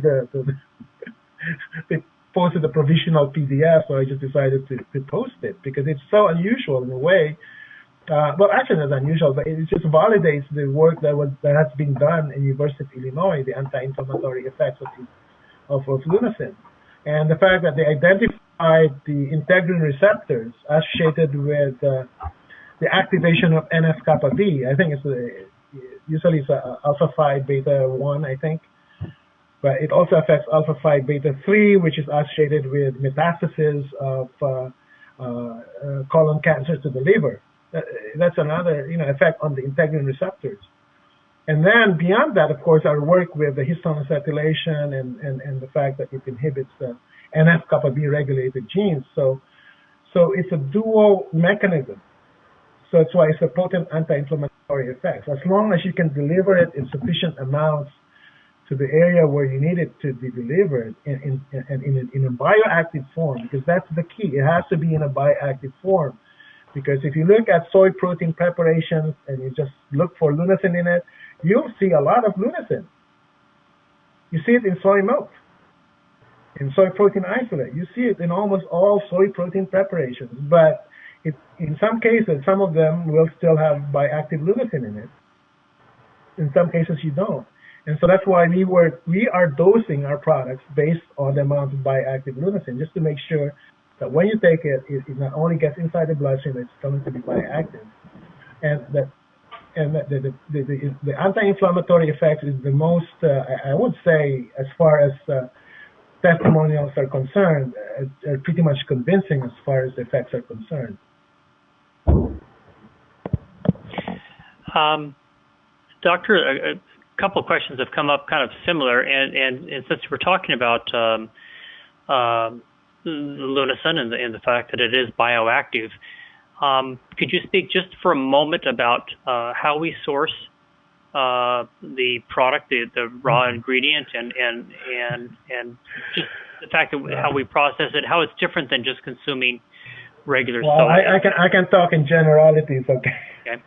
they posted a provisional PDF, so I just decided to post it because it's so unusual in a way. Well, actually, it's unusual, but it just validates the work that has been done in University of Illinois, the anti-inflammatory effects of Lunasin, and the fact that they identified the integrin receptors associated with the activation of NF-kappa B. I think usually it's alpha 5 beta 1, I think, but it also affects alpha 5 beta 3, which is associated with metastasis of colon cancer to the liver. That's another effect on the integrin receptors. And then beyond that, of course, our work with the histone acetylation and the fact that it inhibits the NF-kappa B regulated genes. So it's a dual mechanism. So that's why it's a potent anti-inflammatory effect. As long as you can deliver it in sufficient amounts to the area where you need it to be delivered in a bioactive form, because that's the key. It has to be in a bioactive form. Because if you look at soy protein preparations and you just look for Lunasin in it, you'll see a lot of Lunasin. You see it in soy milk, in soy protein isolate. You see it in almost all soy protein preparations. But in some cases, some of them will still have bioactive Lunasin in it. In some cases, you don't. And so that's why we are dosing our products based on the amount of bioactive Lunasin, just to make sure that when you take it, it not only gets inside the bloodstream, it's going to be bioactive, and the anti-inflammatory effects is the most, I would say, as far as testimonials are concerned, are pretty much convincing as far as the effects are concerned. Doctor, a couple of questions have come up kind of similar, and since we're talking about Lunasin and the fact that it is bioactive, could you speak just for a moment about how we source the product, the raw ingredient, and just the fact that how we process it, how it's different than just consuming regular soy? I can talk in generalities, okay? Okay.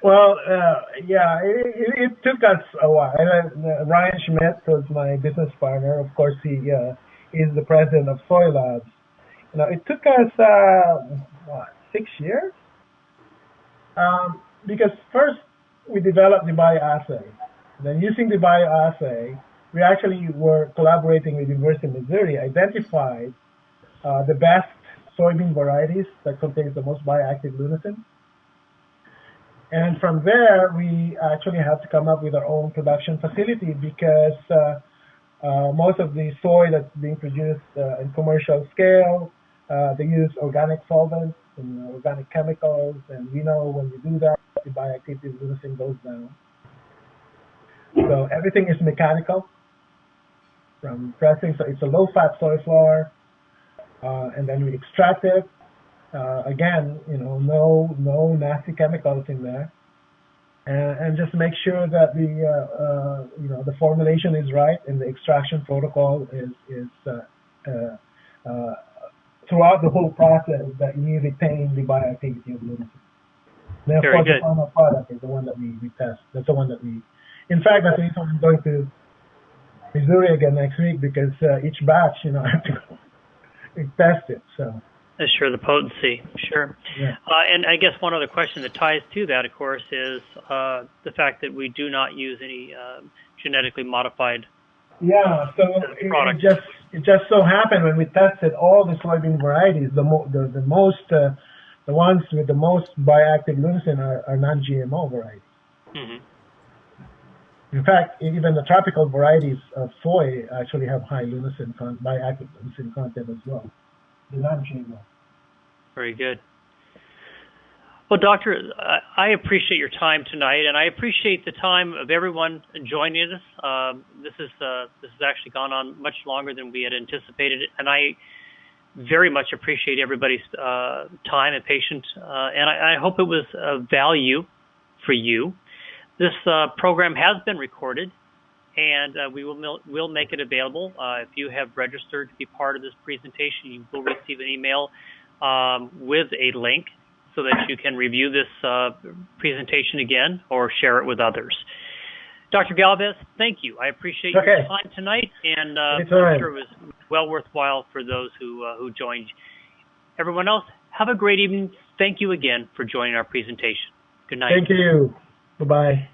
Well, it took us a while. Ryan Schmidt was my business partner. Of course, he is the president of Soy Labs. It took us 6 years, because first we developed the bioassay. Then using the bioassay, we actually were collaborating with University of Missouri, identified the best soybean varieties that contains the most bioactive Lunasin. And from there, we actually had to come up with our own production facility because Most of the soy that's being produced in commercial scale, they use organic solvents and organic chemicals, and we know when you do that, the bioactivity of lucerne goes down. So everything is mechanical from pressing. So it's a low-fat soy flour, and then we extract it. Again, no nasty chemicals in there, and just make sure that the formulation is right and the extraction protocol is throughout the whole process that you retain the bioactivity of lucerne. Then of course the final product is the one that we test. That's the one that we. In fact, that's the reason I'm going to Missouri again next week, because each batch, I have to go and test it. So. Sure, the potency. Sure. Yeah. And I guess one other question that ties to that, of course, is the fact that we do not use any genetically modified. Yeah. So it just so happened when we tested all the soybean varieties, the ones with the most bioactive lucerne are non-GMO varieties. Mm-hmm. In fact, even the tropical varieties of soy actually have high bioactive lucerne content as well. They're non-GMO. Very good. Well, Doctor, I appreciate your time tonight, and I appreciate the time of everyone joining us. This has actually gone on much longer than we had anticipated, and I very much appreciate everybody's time and patience, and I hope it was of value for you. This program has been recorded, and we'll make it available. If you have registered to be part of this presentation, you will receive an email with a link so that you can review this presentation again or share it with others. Dr. Galvez, thank you. I appreciate your time tonight, and I'm sure it was well worthwhile for those who joined. Everyone else, have a great evening. Thank you again for joining our presentation. Good night. Thank you. Bye-bye.